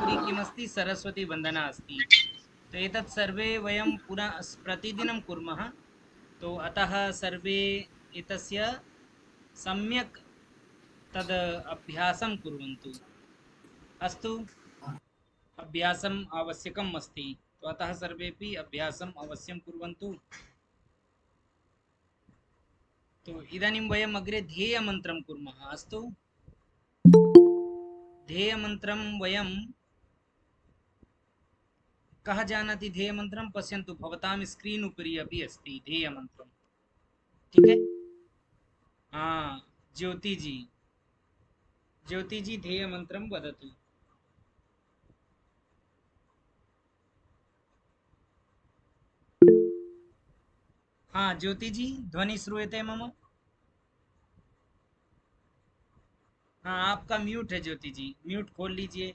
रात्रि किमस्ति, सरस्वती वन्दना अस्ति। तो एतत् सर्वे वयं पुनः प्रतिदिनं कुर्मः। तो अतः सर्वे एतस्य सम्यक् तद् अभ्यासं कुर्वन्तु। अस्तु, अभ्यासम् आवश्यकम् अस्ति, तो अतः सर्वेपि अभ्यासम् अवश्यं कुर्वन्तु। तो इदानीं वयम् अग्रे ध्येयमन्त्रं कुर्मः। अस्तु, ध्येयमन्त्रं वयं कः जानाति ध्येयमन्त्रं? पश्यन्तु, भवतां स्क्रीन् उपरि अपि अस्ति ध्येयमन्त्रं। ठीक है? हाँ, ज्योति जी, ज्योति जी ध्येयमन्त्रं वदतु। हाँ ज्योति जी, ध्वनि श्रूयते मम? हाँ, आपका म्यूट है ज्योति जी, म्यूट खोल लीजिए,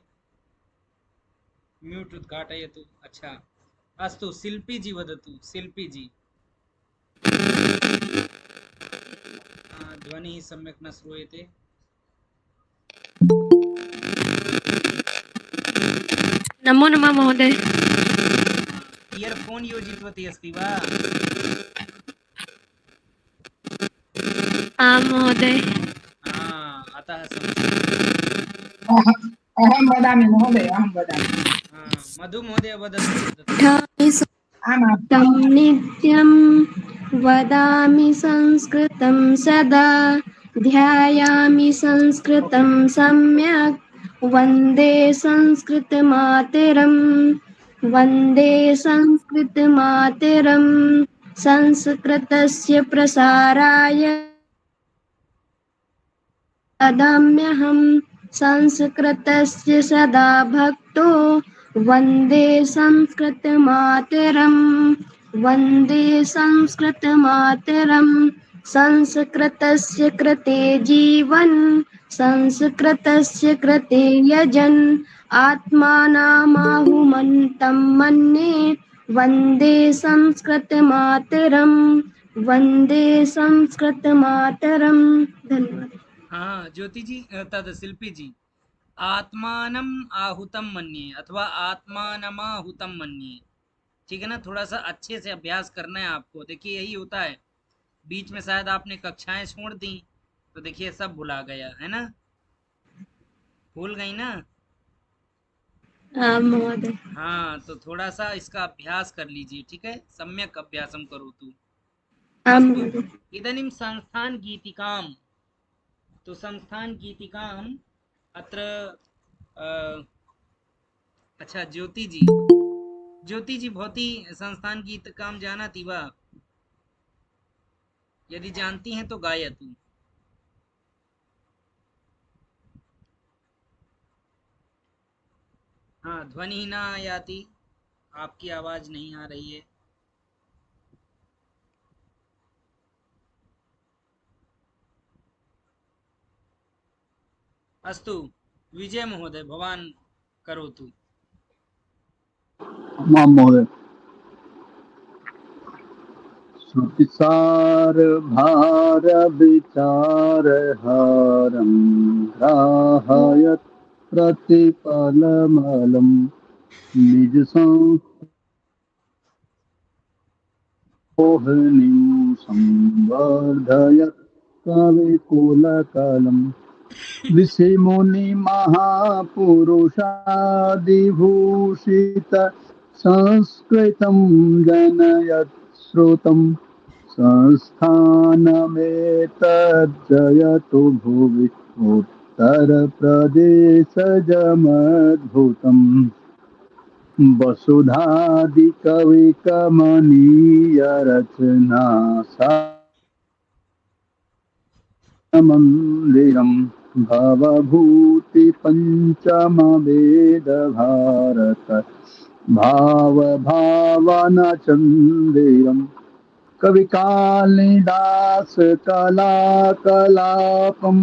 म्यूट उद्घाटयतु। अच्छा, अस्तु, शिल्पी जी वदतु, शिल्पी जी। ध्वनिः सम्यक् न श्रूयते। नमो नमः महोदय। इयरफोन योजितवती अस्ति वा? आं महोदय। अतः अहं वदामि महोदय, अहं वदामि। मधु महोदय वदतु वदतु। आमाम्। तं नित्यं वदामि संस्कृतं सदा, ध्यायामि संस्कृतं सम्यक्, वन्दे संस्कृतमातरम्, वन्दे संस्कृतमातरम्। संस्कृतस्य प्रसाराय वदाम्यहं संस्कृतस्य सदा भक्तो, वन्दे संस्कृतमातरम्, वन्दे संस्कृतमातरम्। संस्कृतस्य कृते जीवन्, संस्कृतस्य कृते यजन्, आत्मानमाहुमन्तं मन्ये, वन्दे संस्कृतमातरम्, वन्दे संस्कृतमातरम्। धन्यवाद। हाँ ज्योति जी, तद शिल्पी जी, आत्मानम आहुतम मन्ये अथवा आत्मानमाहुतम मन्ये। ठीक है ना? थोड़ा सा अच्छे से अभ्यास करना है आपको। देखिए यही होता है, बीच में शायद आपने कक्षाएं छोड़ दी, तो देखिए सब भुला गया है ना, भूल गई ना? आं महोदय। हाँ, तो थोड़ा सा इसका अभ्यास कर लीजिए। ठीक है? सम्यक अभ्यासम करोतु। आं अस्तु, महोदय। इदानीं संस्थान गीतिकां, तो संस्थान गीतिकां अत्र अच्छा ज्योति जी, ज्योति जी भवती संस्थान गीतिकां जानाति वा? यदि जानती हैं तो गायतु। हाँ, ध्वनि न आयाति, आपकी आवाज नहीं आ रही है। अस्तु, विजय महोदय भवान् करोतु। आमां महोदय। श्रुतिसार भार विचारहारं ग्राहयत् प्रतिपलमलं निज संमोहनीं संवर्धयत् कविकुलकलम् ऋषिमुनि महापुरुषादिभूषित संस्कृतं जनयत् श्रुतं संस्थानमेतज्जयतु भुवि उत्तरप्रदेशजमद्भुतम् वसुधादिकविकमनीयरचना मन्दिरम् भवभूतिपञ्चमवेदभारत भावभावनचन्दिरम् कविकालिदास कलाकलापं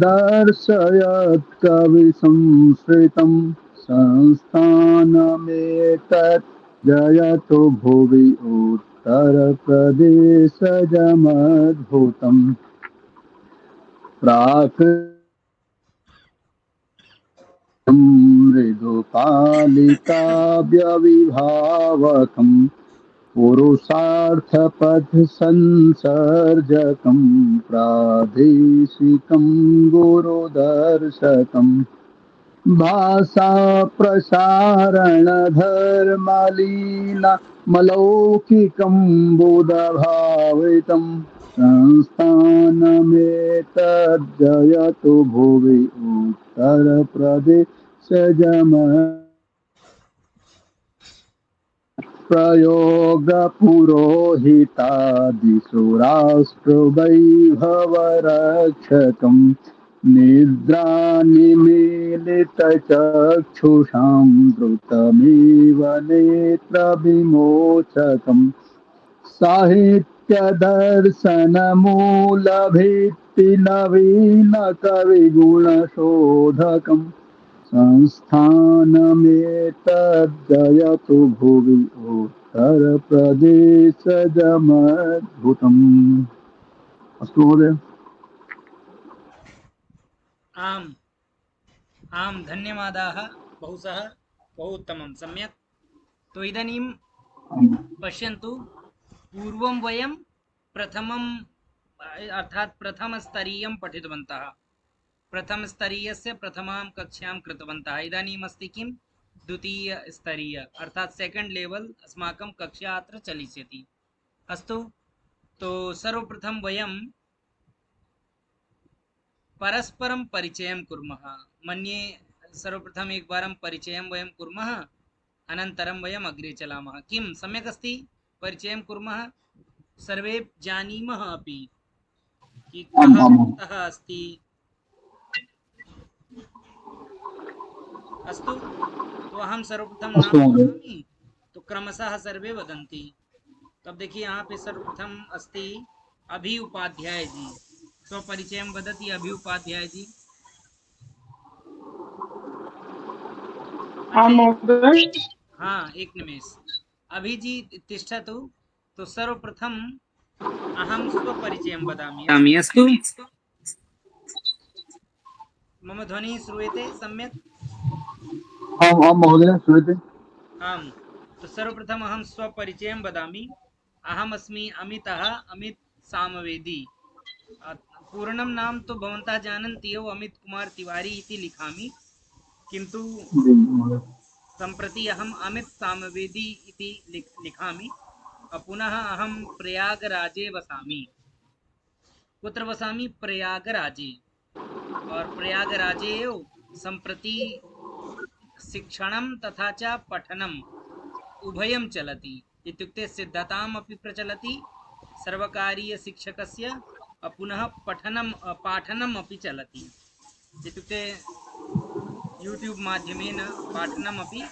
दर्शयत् कविसंश्रितं संस्थानमेतत् जयतु भुवि उत्तरप्रदेशजमद्भुतम् प्राक् मृदुपालिकाव्यविभावकम् पुरुषार्थपथसंसर्जकं प्रादेशिकं गुरुदर्शकम् भाषा प्रसारणधर्मलीला मलौकिकं बुधभावितं संस्थानमेतज्जयतु भुवि उत्तरप्रदेशजम प्रयोगपुरोहितादिषु राष्ट्रवैभवरक्षकं निद्रानिमीलितचक्षुषां द्रुतमिव नेत्रविमोचकम् साहित्यदर्शनमूलभित्तिनवीनकविगुणशोधकम् संस्थानमेतज्जयतु भुवि उत्तरप्रदेशजमद्भुतम् अस्तु महोदय। आम् आम् धन्यवादाः बहुशः बहु उत्तमं सम्यक्। तो इदानीं पश्यन्तु, पूर्वं वयं प्रथमम् अर्थात् प्रथमस्तरीयं पठितवन्तः, प्रथमस्तरीयस्य प्रथमां कक्षां कृतवन्तः। इदानीम् अस्ति किं, द्वितीयस्तरीय अर्थात् सेकेण्ड् लेवल् अस्माकं कक्षा अत्र चलिष्यति। अस्तु, तो सर्वप्रथम वयं परस्परं परिचयं कुर्मः। मन्ये सर्वप्रथम एकवारं परिचयं वयं कुर्मः, अनन्तरं वयम् अग्रे चलामः। किं सम्यक् अस्ति? परिचयं कुर्मः, सर्वे जानीमः अपि कि कः कुतः अस्ति। अस्तु, तो अहं सर्वप्रथम नाम वदामि, तो क्रमशः सर्वे वदन्ति। तब देखिए यहाँ पे सर्वप्रथम अस्ति अभि उपाध्याय जी। स्वपरिचयं वदति अभि उपाध्याय जी। हाँ, एक निमेष। अभि जी तिष्ठतु। तो सर्वप्रथम अहं स्वपरिचयं वदामि। अस्तु, मम ध्वनिः श्रूयते सम्यक्? आम् आम् महोदय श्रूयते। आम्, तो सर्वप्रथम अहं स्वपरिचयं वदामि। अहमस्मि अमितः, अमित सामवेदी। पूर्णं नाम तो भवन्तः जानन्ति एव, अमित कुमार तिवारी इति लिखामि, किन्तु जी महोदय। सम्प्रति अहम् अमित सामवेदी इति लिखामि। पुनः अहं प्रयागराजे वसामि। कुत्र वसामि? प्रयागराजे। और प्रयागराजे एव सम्प्रति शिक्षणं तथा च पठनम् उभयं चलति। इत्युक्ते सिद्धताम् अपि प्रचलति सर्वकारीयशिक्षकस्य, पुनः पाठनम् अपि चलति। इत्युक्ते यूट्यूब् माध्यमेन पाठनमपि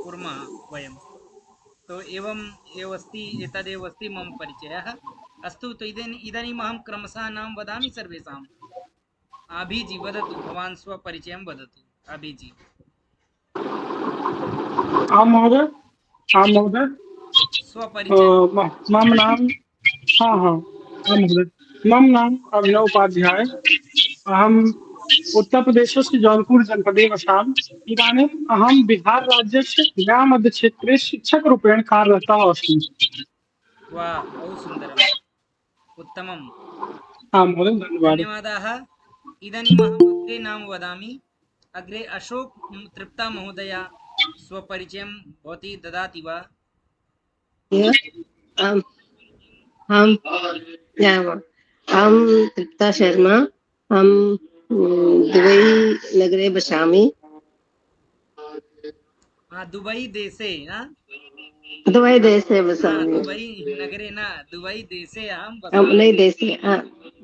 कुर्मः वयं। तो एव अस्ति, एतदेव अस्ति मम परिचयः। अस्तु, तो इदानीम् अहं क्रमशः नाम वदामि सर्वेषाम्। अभिजी वदतु, भवान् स्वपरिचयं वदतु। अभिजी। आं महोदय, आं महोदय। स्वपरिचयं। मम नाम, हाँ हाँ, आं महोदय, मम नाम अभिनव उपाध्याय। अहम् उत्तरप्रदेशस्य जौनपुर जनपदे वसामि। इदानीम् अहं बिहार राज्यस्य गया मध्यक्षेत्रे शिक्षकरूपेण कार्यरतः अस्मि। वाह, बहु सुन्दरम्, उत्तमम्। आं महोदय, धन्यवादः। धन्यवादाः। इदानीम् अहम् अग्रे नाम वदामि। अग्रे अशोक तृप्ता महोदया स्वपरिचयं भवती ददाति वा? हम हम तृप्ता शर्मा। हम दुबई नगरे वसामि। दुबई देशे, दुबई देशे वसामि। दुबई नगरे न, दुबई देशे अहं हम वसामि। नहीं देशे,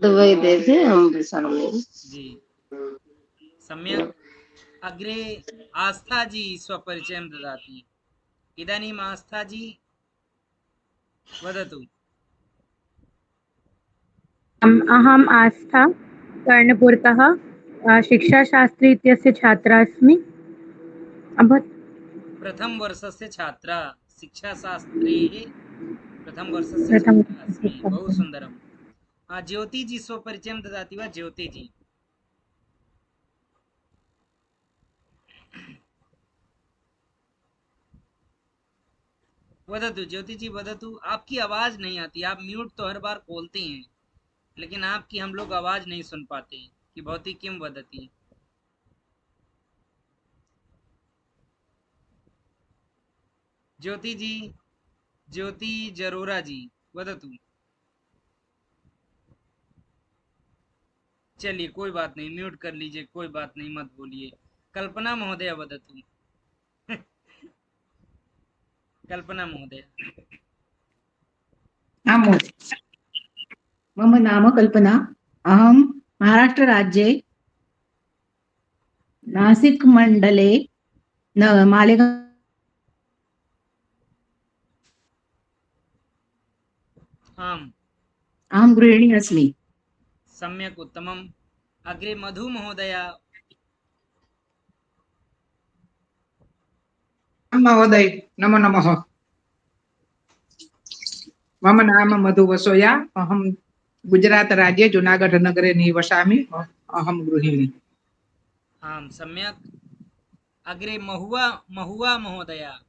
दुबई देशे हम वसामि। जी, सम्यक्। अग्रे आस्था जी स्वपरिचयं ददाति। इदानीम् आस्था जी वदतु। अहम् आस्था, कर्णपुरतः शिक्षाशास्त्री इत्यस्य छात्रा अस्मि। प्रथमवर्षस्य छात्रा, शिक्षाशास्त्रेः प्रथमवर्षस्य छात्रा अस्मि। बहु सुन्दरम्। ज्योति जी स्वपरिचयं ददाति वा? ज्योति जी। वदतु ज्योति जी वदतु। आपकी आवाज नहीं आती, आप म्यूट तो हर बार खोलते हैं, लेकिन आपकी हम लोग आवाज नहीं सुन पाते कि भवती किम वदती। ज्योति जी, ज्योति जरोरा जी वदतु। चलिए कोई बात नहीं, म्यूट कर लीजिए, कोई बात नहीं, मत बोलिए। कल्पना महोदय वदतु। कल्पना महोदय। आं महोदय। मम नाम कल्पना। अहं महाराष्ट्रराज्ये नासिक मण्डले मालेगांव आम्। अहं गृहिणी अस्मि। सम्यक् उत्तमम्। अग्रे मधु महोदय। आं महोदय, नमो नमः। मम नाम मधु वसोया। अहं गुजरातराज्ये जूनागढ़-नगरे निवसामि। अहं गृहिणी। आम् सम्यक्। अग्रे महुआ महुआ महोदय।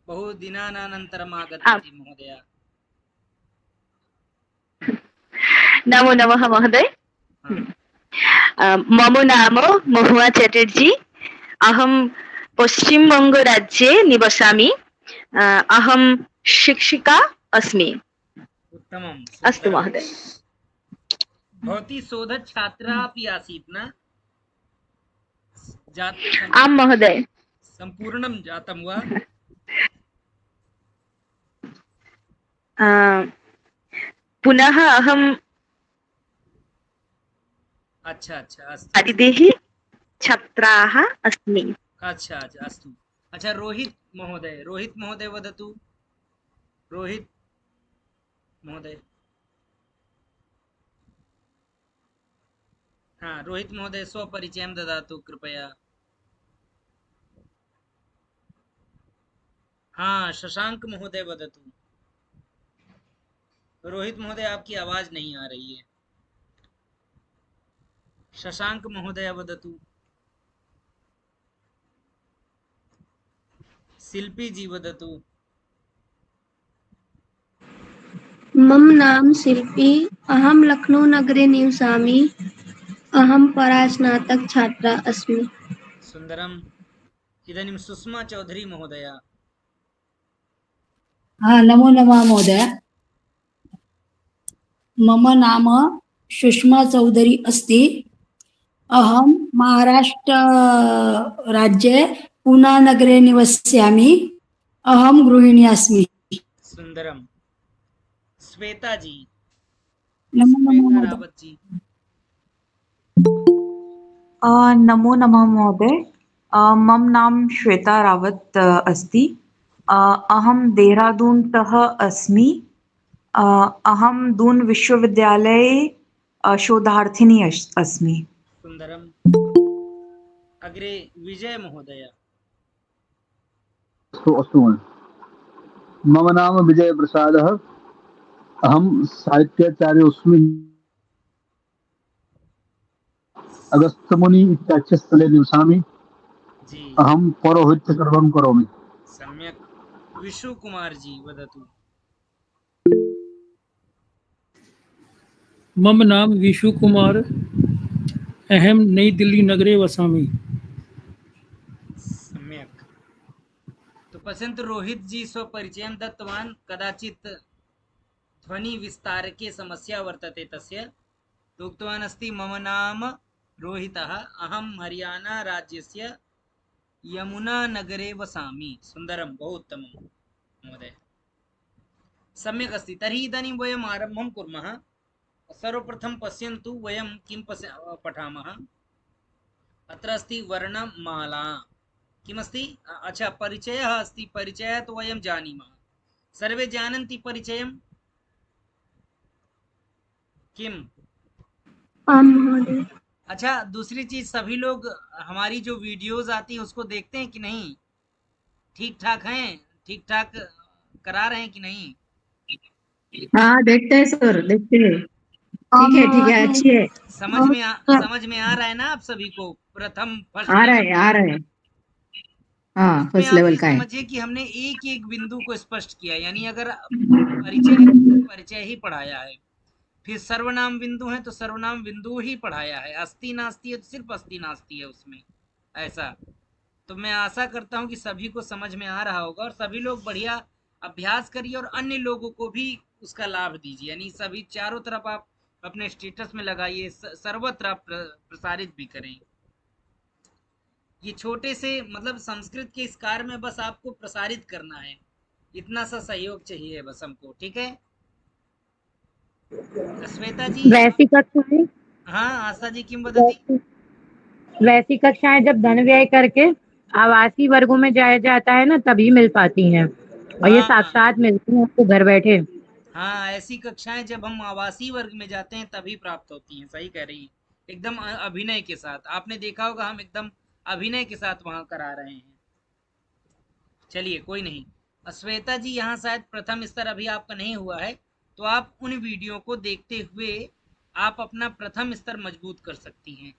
बहु दिनानानन्तरम् आम् आगच्छति महोदय। नमो नमः महोदय। हाँ। मम नाम महुआ चटर्जी। अहं पश्चिमबङ्गराज्ये निवसामि। अहं शिक्षिका अस्मि। उत्तमम् अस्तु सुन्दरम्। महोदय। भवती शोधच्छात्रा अपि आसीत् न? आं महोदय। सम्पूर्णं जातं वा? पुनः अहं अच्छा अच्छा अस्तु अस्तु। अतिथिः छात्राः अस्मि। अच्छा अच्छा अस्तु। अच्छा रोहित महोदय, रोहित महोदय वदतु। रोहित महोदय। हाँ रोहित महोदय स्वपरिचयं ददातु कृपया। हाँ शशांक महोदय वदतु। रोहित महोदय आपकी आवाज नहीं आ रही है। शशांक महोदय वदतु। शिल्पी जी वदतु। मम नाम शिल्पी। अहं लखनौनगरे निवसामि। अहं परास्नातक छात्रा अस्मि। सुन्दरम्। इदानीं सुषमा चौधरी महोदया। नमो नमः महोदय। मम नाम सुषमा चौधरी अस्ति। अहं महाराष्ट्रराज्ये पूनानगरे निवसामि। अहं गृहिणी अस्मि। सुन्दरम्। श्वेता जी। नमो नमः श्वेता महोदय। रावत जी। नमो नमः महोदय। मम नाम श्वेता रावत अस्ति। अहं देहरादूनतः अस्मि। अहं दून विश्वविद्यालये शोधार्थिनी अस्मि। सुन्दरम्। अग्रे विजय महोदय। अस्तु अस्तु महोदय। मम नाम विजयप्रसादः। अहं साहित्याचार्योऽस्मि। अगस्त्यमुनि इत्याख्यस्थले निवसामि। जी अहं पौरोहित्यकर्मं करोमि। सम्यक्। विशु कुमार जी वदतु। मम नाम विशु कुमार। अहं नई दिल्ली नगरे वसामि। सम्यक्। तो पश्यन्तु रोहित जी स्वपरिचयं दत्तवान्, कदाचित् ध्वनिविस्तारके समस्या वर्तते तस्य। तो उक्तवान् अस्ति मम नाम रोहितः, अहं हरियाणा राज्यस्य यमुनानगरे वसामि। सुन्दरं, बहु उत्तमं महोदय, सम्यक् अस्ति। तर्हि इदानीं वयम् आरम्भं कुर्मः। सर्वप्रथमं पश्यन्तु वयं किं पठामः। अत्र अस्ति वर्णमाला। किमस्ति? अच्छा परिचयः अस्ति। परिचयः तु वयं जानीमः, सर्वे जानन्ति परिचयं किम्? आं महोदय। अच्छा दूसरी चीज, सभी लोग हमारी जो वीडियोस आती हैं उसको देखते हैं कि नहीं? ठीक ठाक हैं? ठीक ठाक करा रहे हैं कि नहीं? हाँ देखते हैं सर, देखते हैं। आं ठीक है, अच्छी है। समझ में आ रहा है ना आप सभी को? प्रथम फर्स्ट आ लेवल रहे हैं, का। आ रहे हैं। हाँ इसमें फर्स्ट आप लेवल ये का है। समझिए कि हमने एक एक बिंदु को स्पष्ट किया, यानी अगर परिचय है तो परिचय ही पढ़ाया है, फिर सर्वनाम बिंदु है तो सर्वनाम बिंदु ही पढ़ाया है, अस्ति नास्ति है तो सिर्फ अस्ति नास्ति है उसमें, ऐसा। तो मैं आशा करता हूँ कि सभी को समझ में आ रहा होगा और सभी लोग बढ़िया अभ्यास करिए और अन्य लोगों को भी उसका लाभ दीजिए, यानी सभी चारों तरफ आप अपने स्टेटस में लगाइए, सर्वत्र आप प्रसारित भी करें। ये छोटे से मतलब संस्कृत के इस कार्य में बस आपको प्रसारित करना है, इतना सा सहयोग चाहिए बस हमको, ठीक है। श्वेता जी। वैसी कक्षाएं हाँ आशा जी किम वदती। वैसी कक्षाएं जब धन व्यय करके आवासीय वर्गों में जाया जाता है ना, तभी मिल पाती हैं, और ये हाँ साक्षात मिलती हैं आपको घर बैठे। हाँ, ऐसी कक्षाएं जब हम आवासीय वर्ग में जाते हैं तभी प्राप्त होती हैं, सही कह रही हैं, एकदम अभिनय के साथ। आपने देखा होगा हम एकदम अभिनय के साथ वहां करा रहे हैं। चलिए कोई नहीं। श्वेता जी यहाँ शायद प्रथम स्तर अभी आपका नहीं हुआ है, तो आप उन वीडियो को देखते हुए आप अपना प्रथम स्तर मजबूत कर सकती हैं।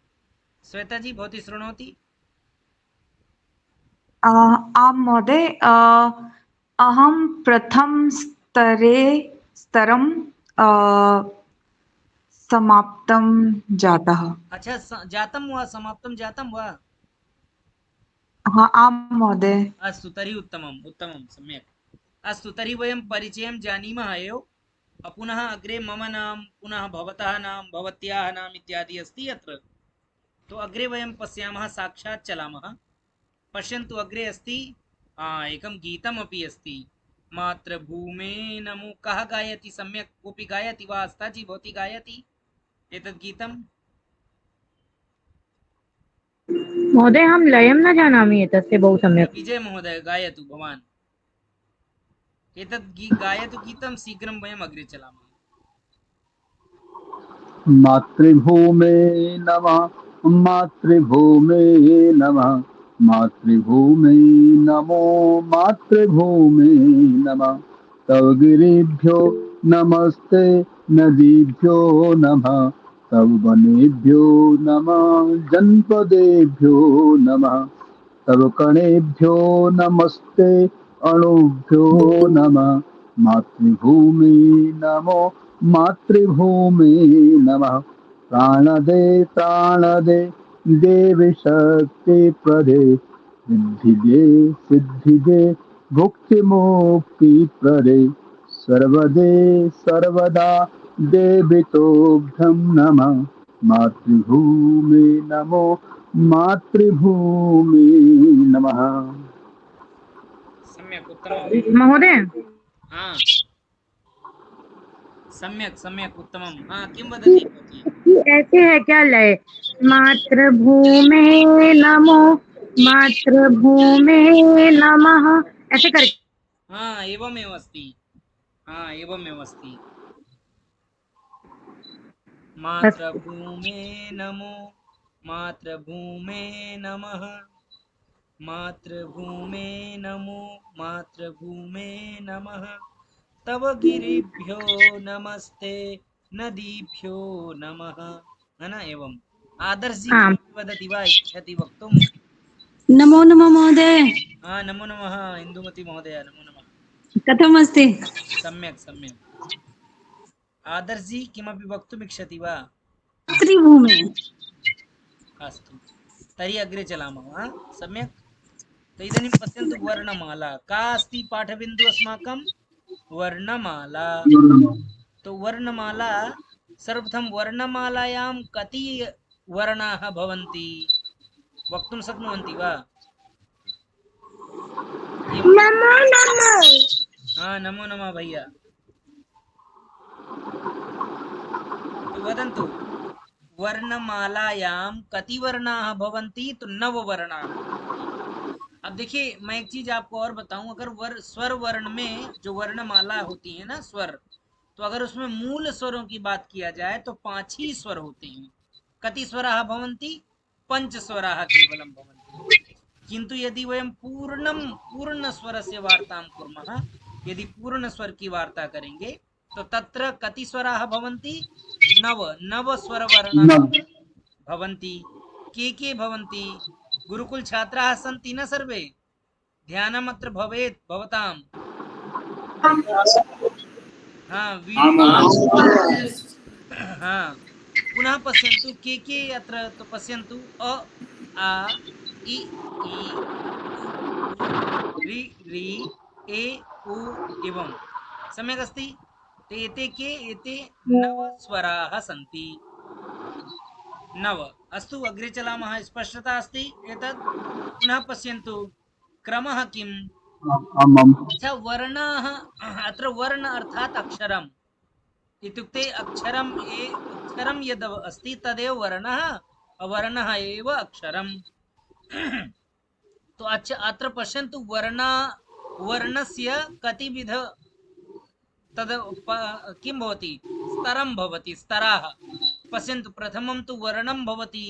श्वेता जी भवती शृणोति। आं महोदय, अहं स्तरं समाप्तं जातः। अच्छा जातम वा समाप्तम जातम वा। हाँ आं महोदय। अस्तु तर्हि उत्तमम् उत्तमं सम्यक्। अस्तु तर्हि वयं परिचयं जानीमः एव, पुनः अग्रे मम नाम पुनः भवतः नाम भवत्याः नाम इत्यादि अस्ति अत्र, तो अग्रे वयं पश्यामः, साक्षात् चलामः। पश्यन्तु अग्रे अस्ति एकं गीतमपि अस्ति, मातृभूमे नमो। कः गायति, सम्यक् कोऽपि गायति वा। आस्था जी भवती गायति एतद् गीतं। महोदय हम लयं न जानामि एतस्य बहु सम्यक्। विजय महोदय गायतु भवान्, एतद् गायतु गीतं, शीघ्रं वयम् अग्रे चलामः। मातृभूमे नमः, मातृभूमे नमः, मातृभूमे नमो, मातृभूमे नमः। तव गिरिभ्यो नमस्ते, नदीभ्यो नमः, तव वनेभ्यो नमः, जनपदेभ्यो नमः, तव कणेभ्यो नमस्ते, अणुभ्यो नमः। मातृभूमि नमो, मातृभूमि नमः। प्राणदे प्राणदे देवी शक्ति प्रदे, सिद्धिदे सिद्धिदे भुक्ति मुक्ति प्रदे, सर्वदे सर्वदा देवी तोभ्यं नमः। मातृभूमि नमो, मातृभूमि नमः। सम्यक् उत्तमम्। महोदय हाँ सम्यक् सम्यक् उत्तमम्। हाँ किं वदति भवती। ये ऐसे है क्या लय, मातृभूमे नमो, मातृभूमे नमः, ऐसे करके। हाँ एवमेव अस्ति, हाँ एवमेव अस्ति। मातृभूमे नमो, मातृभूमे नमः, मातृभूमे नमो, मातृभूमे नमः। तव गिरिभ्यो नमस्ते, नदीभ्यो नमः, है ना। एवं आदर्श जी हाँ किमपि वदति वा, इच्छति वक्तुम्। नमो नमः महोदय। हाँ नमो नमः इन्दुमती महोदय, नमो नमः। कथमस्ति? सम्यक् सम्यक्। आदर्श जी किमपि वक्तुम् इच्छति वा। मातृभूमे। अस्तु तर्हि अग्रे चलामः। हाँ सम्यक्। तो इदानीं पश्यन्तु वर्णमाला का अस्ति पाठबिन्दु अस्माकं, वर्णमाला। तो वर्णमाला, सर्वप्रथम वर्णमालायां कति वर्णाः भवन्ति, वक्तुं शक्नुवन्ति वा। नमो नमः। हाँ नमो नमः भैया। तो वदन्तु वर्णमालायां कति वर्णाः भवन्ति, तो 9 वर्णाः भवन्ति। अब देखिए मैं एक चीज आपको और बताऊं, अगर स्वर वर्ण में जो वर्णमाला होती है ना स्वर, तो अगर उसमें मूल स्वरों की बात किया जाए तो 5 ही स्वर होते हैं। कति स्वराः भवन्ति, 5 स्वराः केवलं भवन्ति। किंतु यदि वयं पूर्ण स्वरस्य वार्तां कुर्मः, यदि पूर्ण स्वर की वार्ता करेंगे तो तत्र कति स्वराः भवन्ति, 9 स्वरवर्णाः भवन्ति। के भवन्ति, गुरुकुल छात्राः सन्ति न सर्वे। ध्यानम् अत्र भवेत् भवताम्। हाँ हाँ पुनः पश्यन्तु के अत्र तो पश्यन्तु अ आ इ ई उ ऋ ऋ ए उ एवं सम्यक् अस्ति। ते एते नव स्वराः सन्ति। नव अस्तु अग्रे चलामः। स्पष्टता अस्ति एतत्। पुनः पश्यन्तु क्रमः किम्। आम् आम् अच्छा वर्णाः अत्र वर्ण अर्थात् अक्षरम् इत्युक्ते अक्षरं यद् अस्ति तदेव वर्णः अवर्णः एव अक्षरम्। तो अच्छा अत्र पश्यन्तु वर्णस्य कतिविध तद् किं भवति स्तरं भवति स्तराः। पश्यन्तु प्रथमं तु वर्णं भवति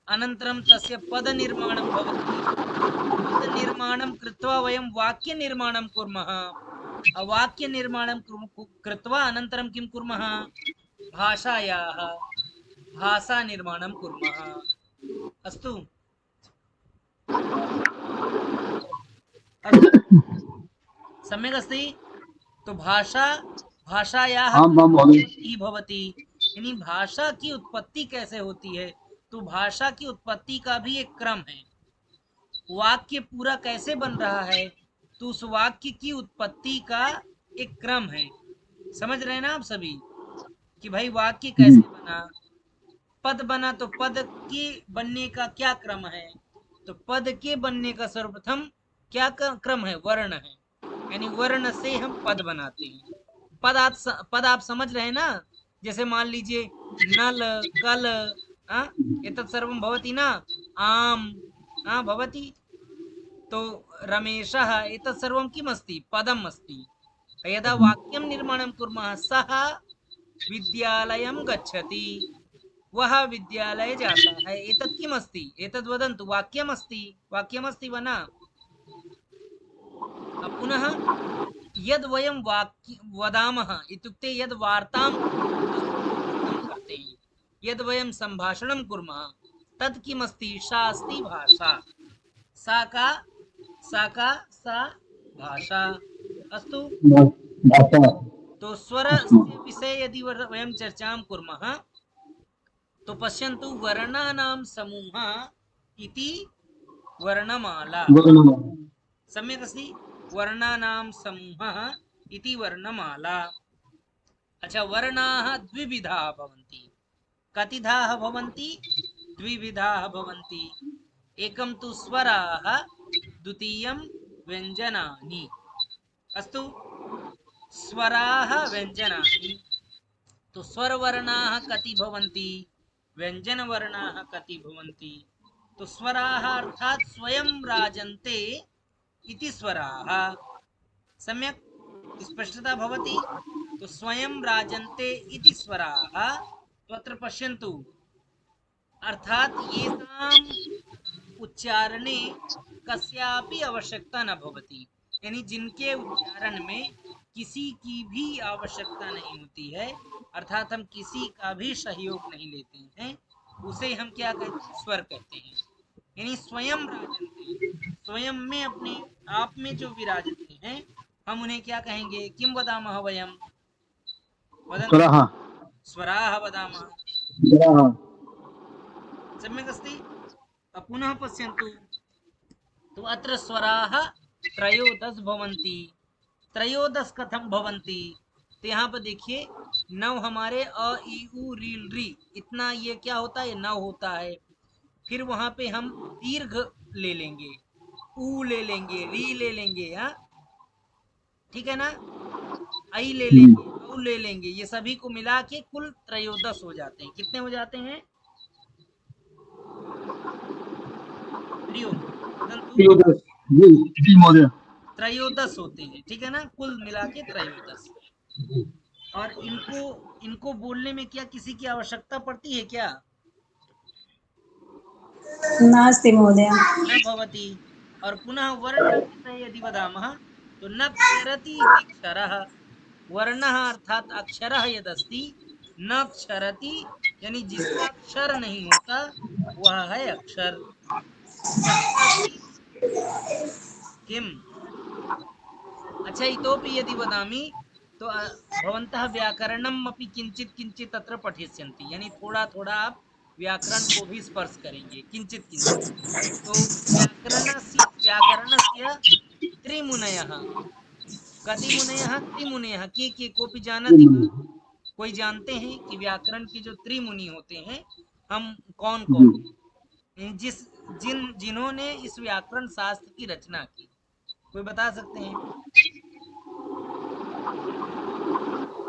अनन्तरं तस्य पदनिर्माणं भवति। पदनिर्माणं कृत्वा वयं वाक्यनिर्माणं कुर्मः। वाक्यनिर्माणं कृत्वा अनन्तरं किं कुर्मः भाषायाः भाषानिर्माणं कुर्मः। अस्तु अस्तु सम्यक् अस्ति। तो भाषायाः आम् आम् महोदय उत्पत्ति भवति। यानी भाषा की उत्पत्ति कैसे होती है। तो भाषा की उत्पत्ति का भी एक क्रम है। वाक्य पूरा कैसे बन रहा है तो उस वाक्य की उत्पत्ति का एक क्रम है। समझ रहे हैं ना आप सभी कि भाई वाक्य कैसे बना। पद बना तो पद के बनने का क्या क्रम है। तो पद के बनने का सर्वप्रथम क्या क्रम है वर्ण है। यानी वर्ण से हम पद बनाते हैं। पद आप समझ रहे हैं ना। जैसे मान लीजिए नल कल एतत् सर्वं भवति ना। आम भवति। तो रमेशः एतत् सर्वं किम् अस्ति पदम् अस्ति। यदा वाक्यं निर्माणं कुर्मः सः विद्यालयं गच्छति वह विद्यालये जाता है। एतत् किम् अस्ति एतद् वदन्तु वाक्यमस्ति वा न। पुनः यद् वयं वाक्य वदामः इत्युक्ते यद् वार्तां करते हैं यद् वयं सम्भाषणं कुर्मः तत् किमस्ति सा अस्ति भाषा। सा भाषा। अस्तु भाषा तो स्वरस्य विषये यदि वयं चर्चां कुर्मः तो पश्यन्तु वर्णानां समूहः इति वर्णमाला। सम्यक् अस्ति। वर्णानां समूहः इति वर्णमाला। अच्छा वर्णाः द्विविधाः भवन्ति। कतिधाः भवन्ति द्विविधाः भवन्ति। एकं तु स्वराः द्वितीयं व्यञ्जनानि। अस्तु स्वराः व्यञ्जनानि। तो स्वरवर्णाः कति भवन्ति व्यञ्जनवर्णाः कति भवन्ति। तो स्वराः अर्थात् स्वयं राजन्ते इति स्वराः। सम्यक् स्पष्टता भवति। तो स्वयं राजन्ते इति स्वराः। तो अत्र पश्यन्तु अर्थात् येषाम् उच्चारणे कस्यापि आवश्यकता न भवति। यानी जिनके उच्चारण में किसी की भी आवश्यकता नहीं होती है अर्थात हम किसी का भी सहयोग नहीं लेते हैं उसे हम क्या कहते हैं स्वर कहते हैं। यानी स्वयं राजन्ते स्वयं में अपने आप में जो विराजते हैं हम उन्हें क्या कहेंगे किं वदामः वयं वदन्तु स्वराः वदामः। सम्यक् अस्ति। पुनः पश्यन्तु तो अत्र स्वराः त्रयोदश भवन्ति। त्रयोदश कथं भवन्ति तो यहाँ पर देखिए नव हमारे अ ई उ री री इतना ये क्या होता है नव होता है। फिर वहां पे हम दीर्घ ले लेंगे ऊ ले लेंगे री ले लेंगे ठीक है ना आई ले लेंगे औ ले लेंगे। ये सभी को मिला के कुल त्रयोदश हो जाते हैं। कितने हो जाते हैं त्रयोदश होते हैं। ठीक है ना कुल मिला के त्रयोदश। और इनको बोलने में क्या किसी की आवश्यकता पड़ती है क्या नास्ति महोदय न भवति। और पुनः वर्ण यदि वदामः तो न क्षरति इति क्षरः। वर्णः अर्थात अक्षरः यदस्ति न क्षरति यानी जिसका अक्षर नहीं होता वह है अक्षर। स्पष्टता अस्ति किम? अच्छा, इतोपि यदि वदामि तो भवन्तः व्याकरणम् अपि किंचित किंचित तत्र पठिष्यन्ति, यानी थोड़ा थोड़ा आप व्याकरण को भी स्पर्श करेंगे किंचित किंचित। तो व्याकरणस्य त्रिमुनयः, कति मुनयः? त्रिमुनयः। के कोऽपि जानाति वा? कोई जानते हैं कि व्याकरण के जो त्रिमुनि होते हैं हम कौन जी। कौन हैं, जिन्होंने इस व्याकरण शास्त्र की रचना की? कोई बता सकते हैं?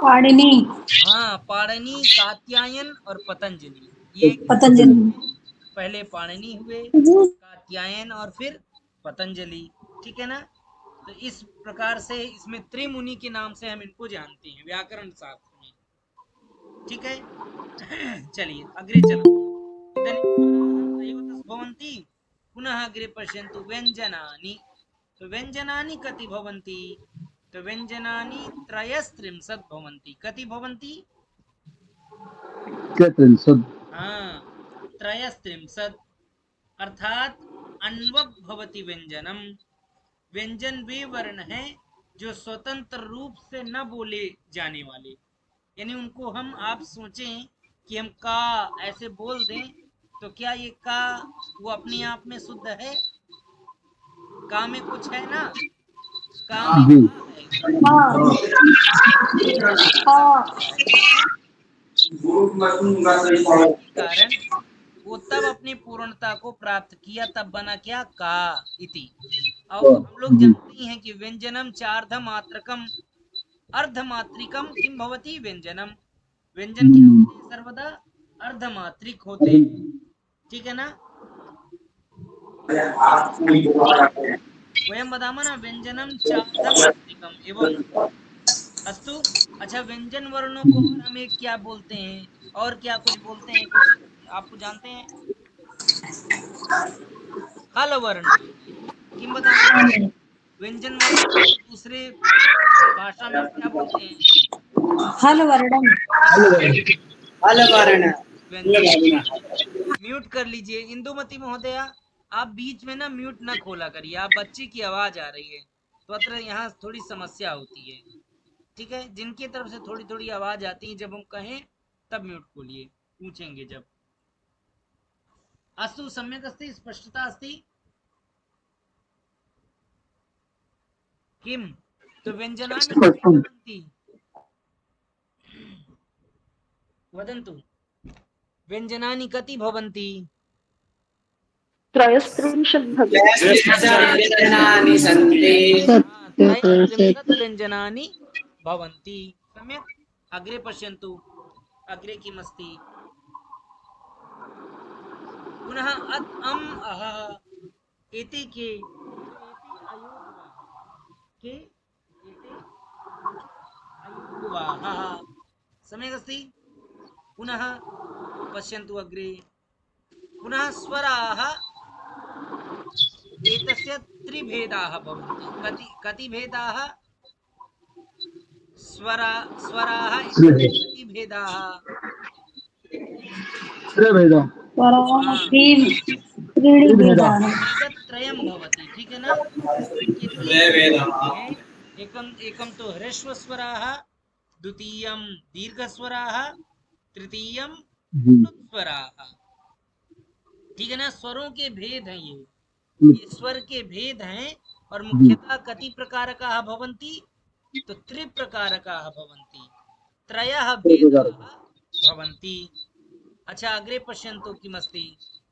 पाणिनि, हाँ, पाणिनि, कात्यायन और पतंजलि, ये पतंजलि। पहले पाणिनि हुए, कात्यायन और फिर पतंजलि। ठीक है ना? तो इस प्रकार से इसमें त्रिमुनि के नाम से हम इनको जानते हैं व्याकरण शास्त्र में। ठीक है। चलिए अग्रे चलो। इदानीं स्वराः अयोतस् भवन्ति। पुनः अग्रे पश्यन्तु व्यञ्जनानि। तो व्यञ्जनानि कति भवन्ति? तो व्यञ्जनानि त्रयस्त्रिंशत् भवन्ति। कति भवन्ति? चत्रिंशत्। हाँ, त्रयस्त्रिंशत्, अर्थात अन्वक् भवति व्यंजनम। व्यंजन वे वर्ण हैं जो स्वतंत्र रूप से न बोले जाने वाले, यानी उनको हम, आप सोचें कि हम का ऐसे बोल दें तो क्या ये का वो अपने आप में शुद्ध है? का में कुछ है ना, का में जी। का है, हाँ, कारण वो तब अपनी पूर्णता को प्राप्त किया, तब बना क्या? का इति। और हम लोग जी। जानते ही हैं कि व्यंजनम चार्धमात्रकम अर्धमात्रिकम किम भवति? व्यंजनम, व्यंजन क्या होते हैं? सर्वदा अर्धमात्रिक होते हैं। ठीक है ना? वयं वदामः ना व्यंजनम चार्धमात्रिकम एवं। अस्तु। अच्छा, व्यंजन वर्णों को और हम एक क्या बोलते हैं, और क्या कुछ बोलते हैं, कुछ आपको जानते हैं? हल वर्ण, किम बताना? व्यंजन वर्णों को और दूसरे भाषा में हम क्या बोलते हैं? हल वर्णम, म्यूट कर लीजिए इंदुमती महोदया, आप बीच में ना म्यूट ना खोला करिए, आप बच्चे की आवाज आ रही है तो अत्र यहाँ थोड़ी समस्या होती है। ठीक है, जिनकी तरफ से थोड़ी थोड़ी आवाज आती है जब हम कहें तब म्यूट खोलिए, पूछेंगे जब। अस्तु, सम्यक अस्ति, स्पष्टता अस्ति किम? तो व्यंजनानि कति भवन्ति? वदन्तु, व्यंजनानि कति भवन्ति? त्रयस्त्रिंशत् भवति। त्रयस्त्रिंशत् व्यंजनानि भवन्ति। सम्यक्। अग्रे पश्यन्तु, अग्रे किमस्ति? पुनः अत् अम् अहः एते के, एते अयोग्वाः के, एते अयोग्वाः। सम्यक् अस्ति। पुनः पश्यन्तु अग्रे, पुनः स्वराः एतस्य त्रिभेदाः भवन्ति। कति भेदाः? स्वराः एतस्य कति भेदाः? त्रिभेदः। त्रीणि भेदाः। भेदत्रयं भवति। ठीक है ना? इनके तीन भेद हैं। एकम तो ह्रस्वस्वराः, द्वितीयं दीर्घस्वराः, तृतीयं स्वराः। ठीक है ना? स्वरों के भेद हैं ये स्वर के भेद हैं। और मुख्यतः कति प्रकारकाः भवन्ति? तो त्रिप्रकारकाः भवन्ति, त्रयः भेदाः भवन्ति। अच्छा, अग्रे पश्यन्तु किमस्ति?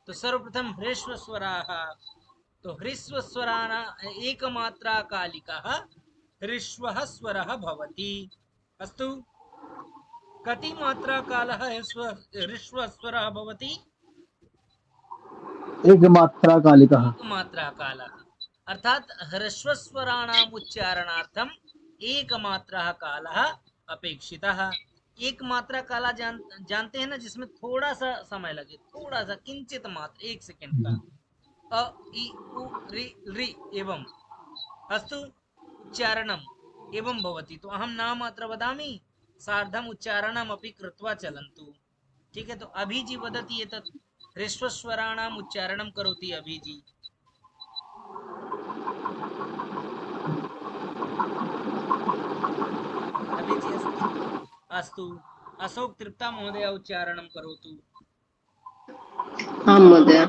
तो सर्वप्रथम ह्रस्वस्वराः। तो ह्रस्वस्वराणाम् एकमात्राकालिकः ह्रस्वः स्वरः भवति। अस्तु, कति मात्राकालः ह्रस्वस्वरः भवति? एकमात्राकालिकः। एकमात्राकालः, अर्थात ह्रस्वस्वराणाम् उच्चारणार्थम एकमात्रः कालः अपेक्षितः। एक मात्रा काला जानते हैं ना, जिसमें थोड़ा सा समय लगे, थोड़ा सा किंचित मात्र 1 सेकंड का। अ इ उ रि रि एवं। अस्तु, उच्चारणम एवं भवति। तो अहम नाम अत्र वदामि, सार्धम उच्चारणम अपि कृत्वा चलन्तु। ठीक है, तो अभिजी वदति एतत् ह्रस्वस्वराणाम् उच्चारणं करोति अभिजी। अस्तु अशोक तृप्ता महोदय उच्चारणं करोतु। आं महोदय।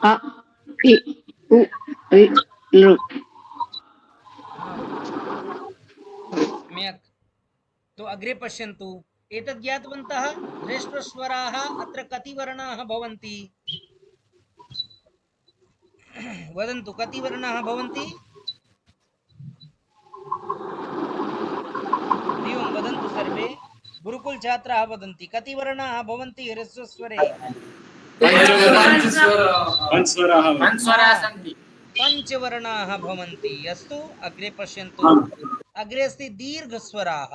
अ इ उ ऋ लृ। सम्यक्। तो अग्रे पश्यन्तु। एतत् ज्ञातवन्तः ह्रस्वस्वराः अत्र कति वर्णाः भवन्ति? वदन्तु कति वर्णाः भवन्ति? हरि ओं वदन्तु सर्वे। गुरुकुल छात्राः वदन्ति कति वर्णाः भवन्ति ह्रस्वस्वरे? पञ्चवर्णाः भवन्ति। अस्तु अग्रे पश्यन्तु। अग्रे अस्ति दीर्घस्वराः।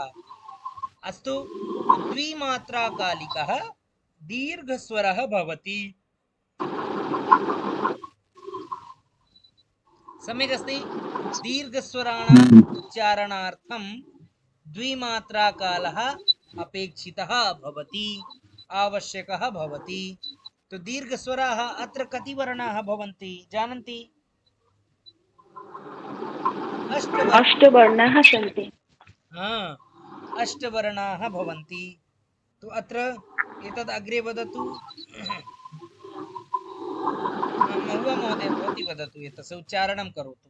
अस्तु द्विमात्राकालिकः दीर्घस्वरः भवति। सम्यक् अस्ति। दीर्घस्वराणाम् उच्चारणार्थं द्विमात्राकालः अपेक्षितः भवति, आवश्यकः भवति। तो दीर्घस्वराः अत्र कति वर्णाः भवन्ति जानन्ति? अष्टवर्णाः सन्ति। अष्टवर्णाः भवन्ति। तो अत्र एतद् अग्रे वदतु। महुआ महोदय भवती वदतु, एतस्य उच्चारणं करोतु।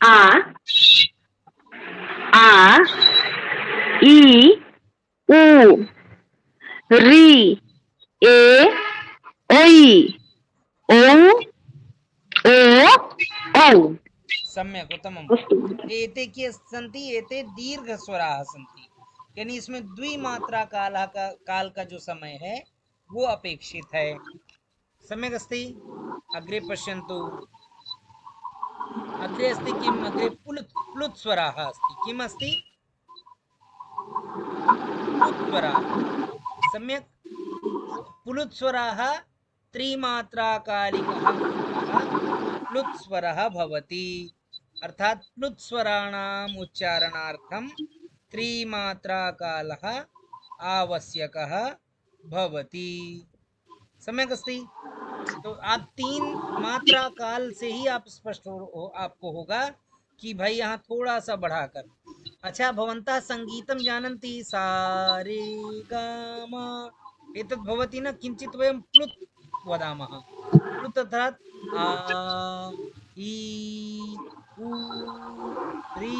आ आ इ उ रि ए ऐ ओ ओ औ। सम्यक, उत्तमम्। एते के सन्ति? एते दीर्घस्वराः सन्ति, यानी इसमें द्विमात्रा काल का जो समय है वो अपेक्षित है। सम्यक् अस्ति। अग्रे पश्यन्तु। अग्रे अस्ति किम्? अग्रे प्लुत् स्वराः अस्ति। किम् अस्ति? प्लुत् स्वराः। सम्यक्। प्लुत् स्वराः त्रिमात्राकालिकः प्लुत् स्वरः भवति, अर्थात् प्लुत् स्वराणाम् उच्चारणार्थं त्रिमात्राकालः आवश्यकः भवति। सम्यक् अस्ति। तो आप 3 मात्रा काल से ही आप स्पष्ट आपको होगा कि भाई यहाँ थोड़ा सा बढ़ाकर। अच्छा, भवन्तः संगीतं जानन्ति? सा रे गा मा एतद् भवति न, किञ्चित् वयं प्लुत् वदामः। प्लुत् अर्थात् आ ई उ रि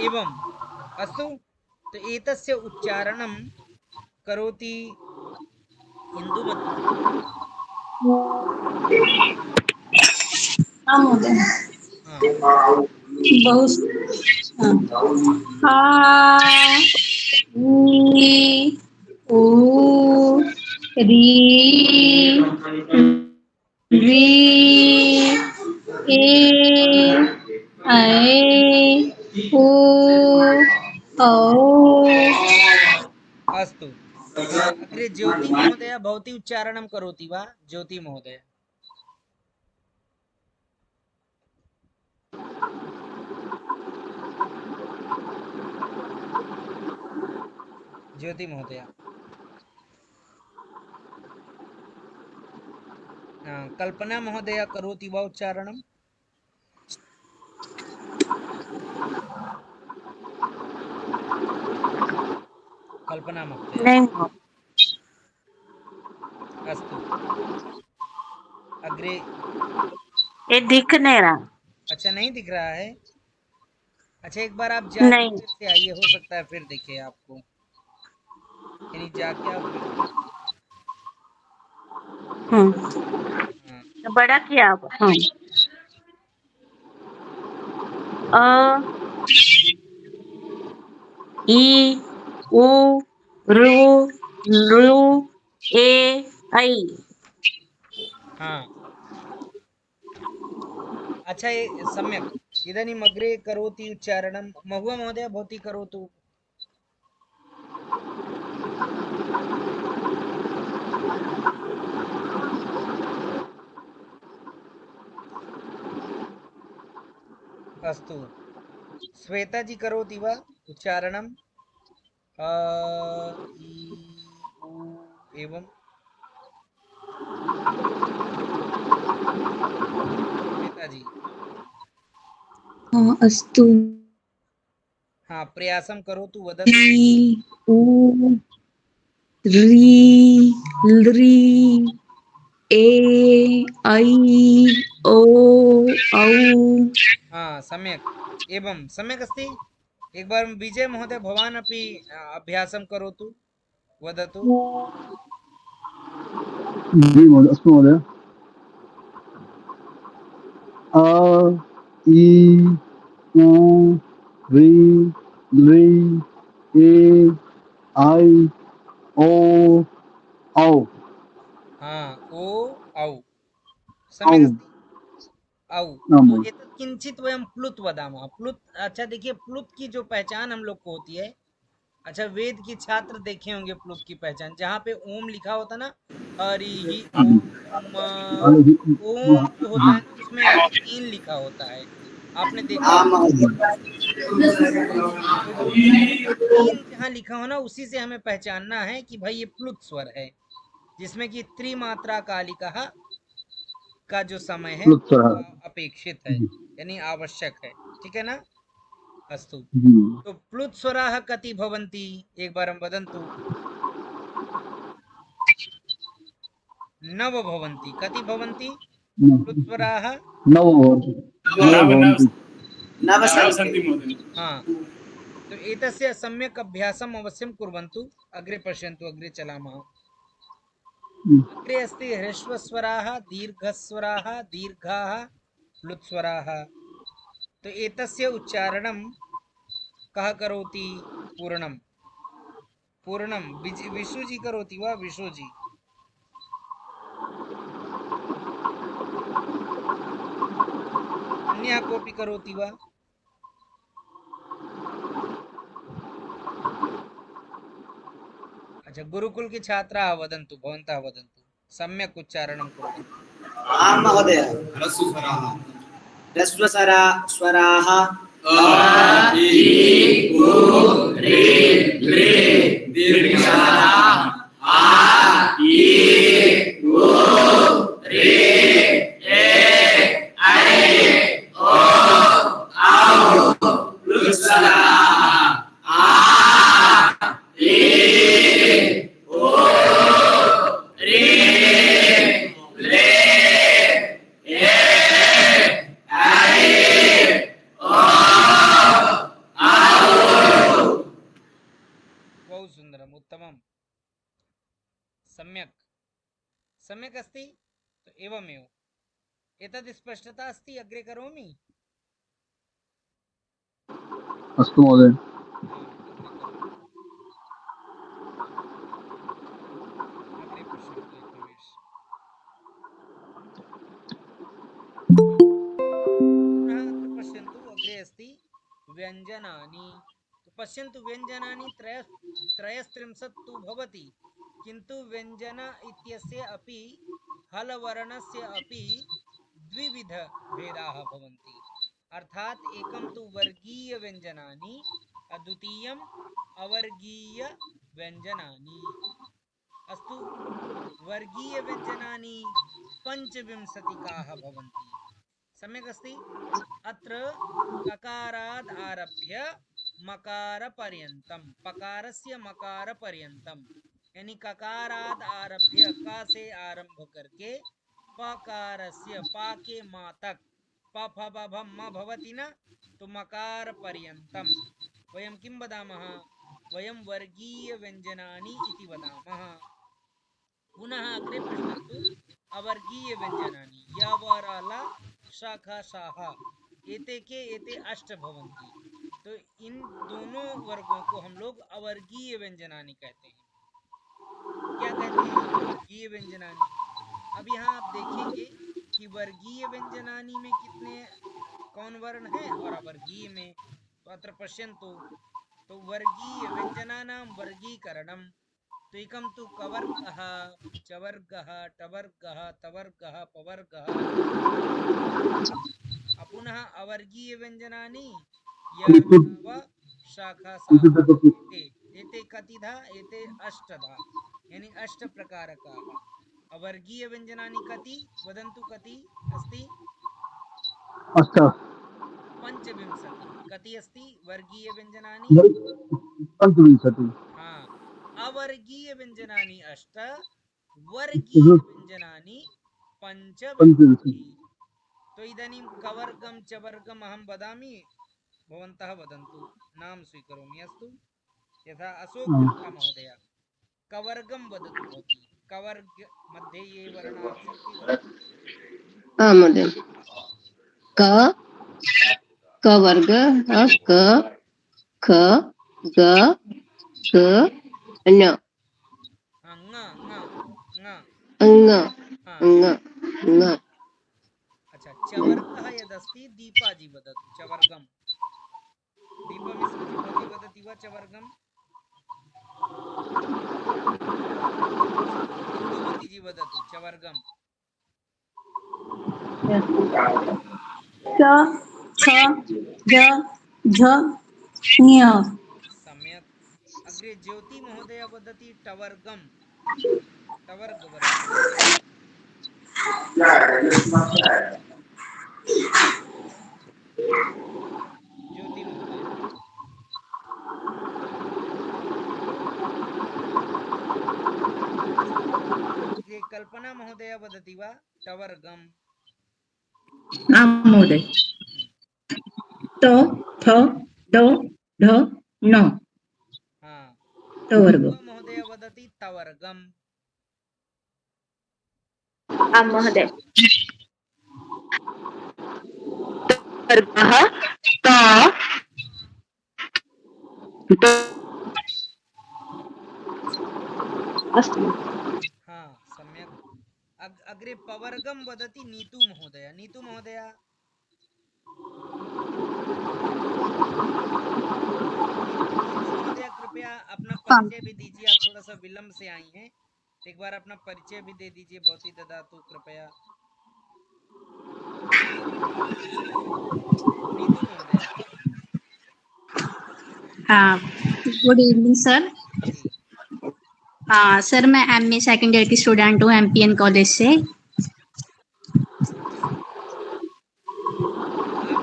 एवम्। अस्तु। तो एतस्य उच्चारणं करोति इन्दुमती। बहु आ इ उ रि रि ए ऐ ओ औ। अस्तु। अग्रे ज्योति महोदय भवती उच्चारणं करोति वा? ज्योति महोदय। ज्योति महोदय। कल्पना महोदय करोति वा उच्चारणं? कल्पना महोदय। नहीं, अस्तु। अग्रे। ये दिख नहीं रहा। अच्छा, नहीं दिख रहा है। अच्छा, एक बार आप जाके नहीं। फिर से आइए, हो सकता है फिर दिखे आपको, यानी जाके आप बड़ा किया आप। अ ई उ ऋ लृ ए ऐ। हाँ। अच्छा, ये सम्यक्। इदानीम् अग्रे करोति उच्चारणं महुआ महोदय भवती करोतु। अस्तु। श्वेता जी करोति वा उच्चारणं? अ ई उ एवं। श्वेता जी। अस्तु हाँ, प्रयासं करोतु, वदतु। इ उ री लृ ए ऐ ओ औ हाँ, सम्यक्। एवं सम्यक् अस्ति। एकवारं विजय महोदय भवान् अपि अभ्यासं करोतु, वदतु। जी महोदय, अस्तु महोदय। अ इ उ ऋ लृ ए ऐ ओ औ हाँ, ओ औ औ। सम्यक् अस्ति। औ आं तो महोदय। एतत् किञ्चित् वयं प्लुत वदामः। प्लुत, अच्छा देखिए, प्लुत की जो पहचान हम लोग को होती है, अच्छा वेद की छात्र देखे होंगे प्लुत की पहचान, जहाँ पे ओम लिखा होता ना, हरि ही ओम, ओम जो होता है ना उसमें ऐन लिखा होता है, आपने देखा होगा। तो जो इन जहाँ लिखा हो ना, उसी से हमें पहचानना है कि भाई ये प्लुत स्वर है, जिसमें कि त्रिमात्रा कालिका का जो समय है वो प्लुत्सरः। अपेक्षित है, जी यानी आवश्यक है। ठीक है ना? अस्तु। जी। तो प्लुत स्वराः कति भवन्ति? एक बार हम वदन्तु। नव भवन्ति। कति भवन्ति प्लुत स्वराः? नव भवन्ति। नव भवन्ति। हाँ, तो एतस्य सम्यक् अभ्यासम् अवश्यं कुर्वन्तु। अग्रे पश्यन्तु, अग्रे चलामः। अग्रे अस्ति ह्रस्वस्वराः, दीर्घस्वराः, दीर्घाः, प्लुत्स्वराः। तो एतस्य उच्चारणं कः करोति? पूर्णं। पूर्णं विशुजी करोति वा? विशुजी अन्यः कोऽपि करोति वा? अच्छा, गुरुकुल के छात्राः वदन्तु, भवन्तः वदन्तु, सम्यक् उच्चारणं कुर्वन्तु। आं महोदय। ह्रस्वस्वरा स्वराः अ इ उ ऋ लृ दीर्घस्वराः आ इ उ ऋ ए ऐ ओ औ प्लुत्स्वराः आ इ उ ऋ लृ ए ऐ ओ औ। बहु सुन्दरम्, उत्तमम्, सम्यक्। सम्यक् अस्ति। तो एवमेव एतद् स्पष्टता अस्ति। अग्रे करोमि। अस्तु महोदय। हाँ, अग्रे करोतु। अग्रे पश्यन्तु एकनिमेष। पुनः अत्र पश्यन्तु, अग्रे अस्ति व्यञ्जनानि। तो पश्यन्तु, व्यञ्जनानि त्रयस्त्रिंशत् तु भवति, किन्तु व्यञ्जन इत्यस्य अपि हलवर्णस्य अपि द्विविध भेदाः भवन्ति। अर्थात् एकं तु वर्गीयव्यञ्जनानि, द्वितीयम् अवर्गीयव्यञ्जनानि। अस्तु, वर्गीयव्यञ्जनानि पञ्चविंशतिकाः भवन्ति। सम्यक् अस्ति। अत्र ककारात् आरभ्य मकारपर्यन्तं, पकारस्य मकारपर्यन्तं, यानी ककारात् आरभ्य क से आरंभ करके पकारस्य पा के मा तक, प फ ब भ म भवति न, तो मकार पर्यन्तं वयं किं वदामः? वयं वर्गीय व्यञ्जनानि इति वदामः। पुनः अग्रे पश्यन्तु, अवर्गीय व्यञ्जनानि यवरल शाखा शाह, एते के एते अष्ट भवन्ति। तो इन दोनों वर्गों को हम लोग अवर्गीय व्यंजनानि कहते हैं। क्या कहते हैं? अवर्गीय व्यंजनानि। अब यहाँ आप देखेंगे कि वर्गीय व्यंजनानि में कितने कौन वर्ण है और अवर्गीय में। तो अत्र पश्यन्तु, तो वर्गीय व्यंजनानां वर्गीकरणं तो एकं तु कवर्गः, चवर्गः, टवर्गः, तवर्गः, पवर्गः। पुनः अवर्गीय व्यंजनानि यर्व शाखा एते एते कतिधा? एते अष्टधा, यानी अष्ट प्रकारकाः। अवर्गीय व्यंजनानि कति? वदन्तु, कति अस्ति? अष्ट। पंचविंशति कति अस्ति वर्गीय व्यञ्जनानि पंचविंशति। हाँ अवर्गीय व्यञ्जनानि 8 वर्गीय व्यञ्जनानि पंचविंशति। तो इदानीं कवर्गं चवर्गम् अहं वदामि भवन्तः वदन्तु नाम स्वीकरोमि अस्तु। यथा अशोक गुप्ता महोदय कवर्गं वदतु भवती कवर्ग मध्ये ये वर्णाः सन्ति वदतु। हाँ महोदय क क वर्ग क ख ग ग ङ हाँ ङ ङ ङ हाँ ङ ङ अच्छा चवर्गः यदस्ति दीपाजी वदतु चवर्गं दीपमिश्रजी भवती वदति वा चवर्गं इन्दुमतीजी वदतु चवर्गं च छ ज झ ञ सम्यक् अग्रे ज्योति महोदय वदति टवर्गं टवर्ग वदतु ज्योति महोदय अग्रे कल्पना महोदय वदति वा टवर्गं आं महोदय ट ठ ड ढ ण हाँ टवर्ग महोदय वदति तवर्गं आं महोदय वर्गः त अस्तु हाँ सम्यक् अग्रे पवर्गं वदति नीतू महोदय नीतू महोदय कृपया अपना परिचय भी दीजिए आप थोड़ा सा विलम्ब से आई हैं एक बार अपना परिचय भी दे दीजिए भवती ददातु कृपया नीतू महोदय हाँ गुड इवनिंग सर। जी हाँ सर मैं एमए सेकेंड ईयर की स्टूडेंट हूँ एमपीएन कॉलेज से। आपने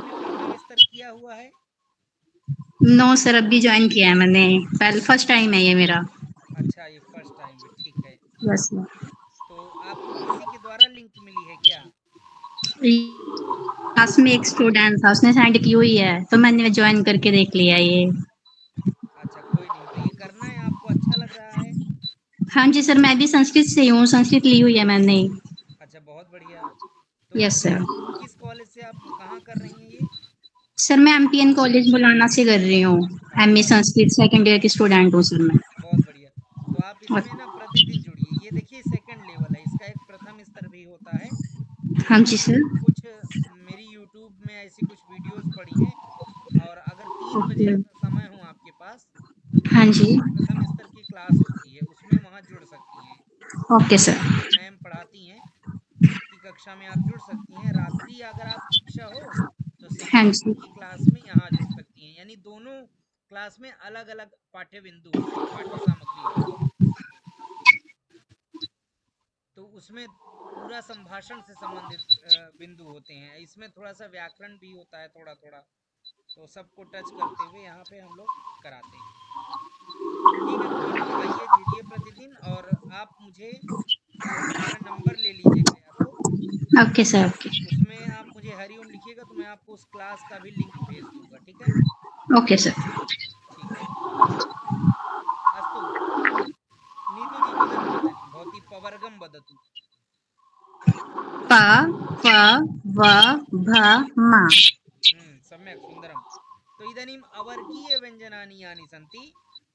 प्रथम स्तर किया हुआ है नो सर अभी ज्वाइन किया है मैंने पहले फर्स्ट टाइम है ये मेरा। अच्छा ये फर्स्ट टाइम है ठीक है यस सर। तो आपको किसी के द्वारा लिंक मिली है क्या क्लास में एक स्टूडेंट था उसने सेंड की हुई है तो मैंने ज्वाइन करके देख लिया ये। अच्छा कोई नहीं तो ये करना है आपको अच्छा लग रहा है हाँ जी सर मैं भी संस्कृत से हूँ संस्कृत ली हुई है मैंने। अच्छा बहुत बढ़िया तो यस सर। किस कॉलेज से आप कहाँ कर रही हैं ये सर मैं एमपीएन कॉलेज बुलाना से कर रही हूँ एमए अच्छा संस्कृत सेकेंड ईयर की स्टूडेंट हूँ सर मैं। बहुत बढ़िया तो आप इसमें ना प्रतिदिन जुड़िए ये देखिए सेकंड लेवल है इसका एक प्रथम स्तर भी होता है हाँ मैंने जी सर। कुछ मेरी यूट्यूब में ऐसी कुछ वीडियोस पढ़ी हैं और अगर 3 बजे ओके ऐसा समय हो आपके पास तो हाँ जी प्रथम स्तर की क्लास होती है उसमें वहाँ जुड़ सकती हैं ओके सर। मैम पढ़ाती हैं उनकी कक्षा में आप जुड़ सकती हैं रात्रि अगर आपकी इच्छा हो तो हाँ सेकंड जी की क्लास में यहाँ जुड़ सकती हैं यानी दोनों क्लास में अलग अलग पाठ्य बिंदु होते हैं पाठ्य सामग्री होती है तो उसमें पूरा संभाषण से संबंधित बिंदु होते हैं इसमें थोड़ा सा व्याकरण भी होता है थोड़ा थोड़ा तो सबको टच करते हुए यहाँ पे हम लोग कराते हैं ठीक है कोई नहीं आइए जुड़िए प्रतिदिन और आप मुझे मेरा नंबर ले लीजिएगा या तो ओके सर ओके। उसमें आप मुझे हरिओम लिखिएगा तो मैं आपको उस क्लास का भी लिंक भेज दूंगा ठीक है ओके सर। ठीक है अस्तु नीतू जी वदतु भवती पवर्गं वदतु प फ व भ म सम्यक् सुन्दरं तो इदानीम् अवर्गीय व्यञ्जनानि यानि सन्ति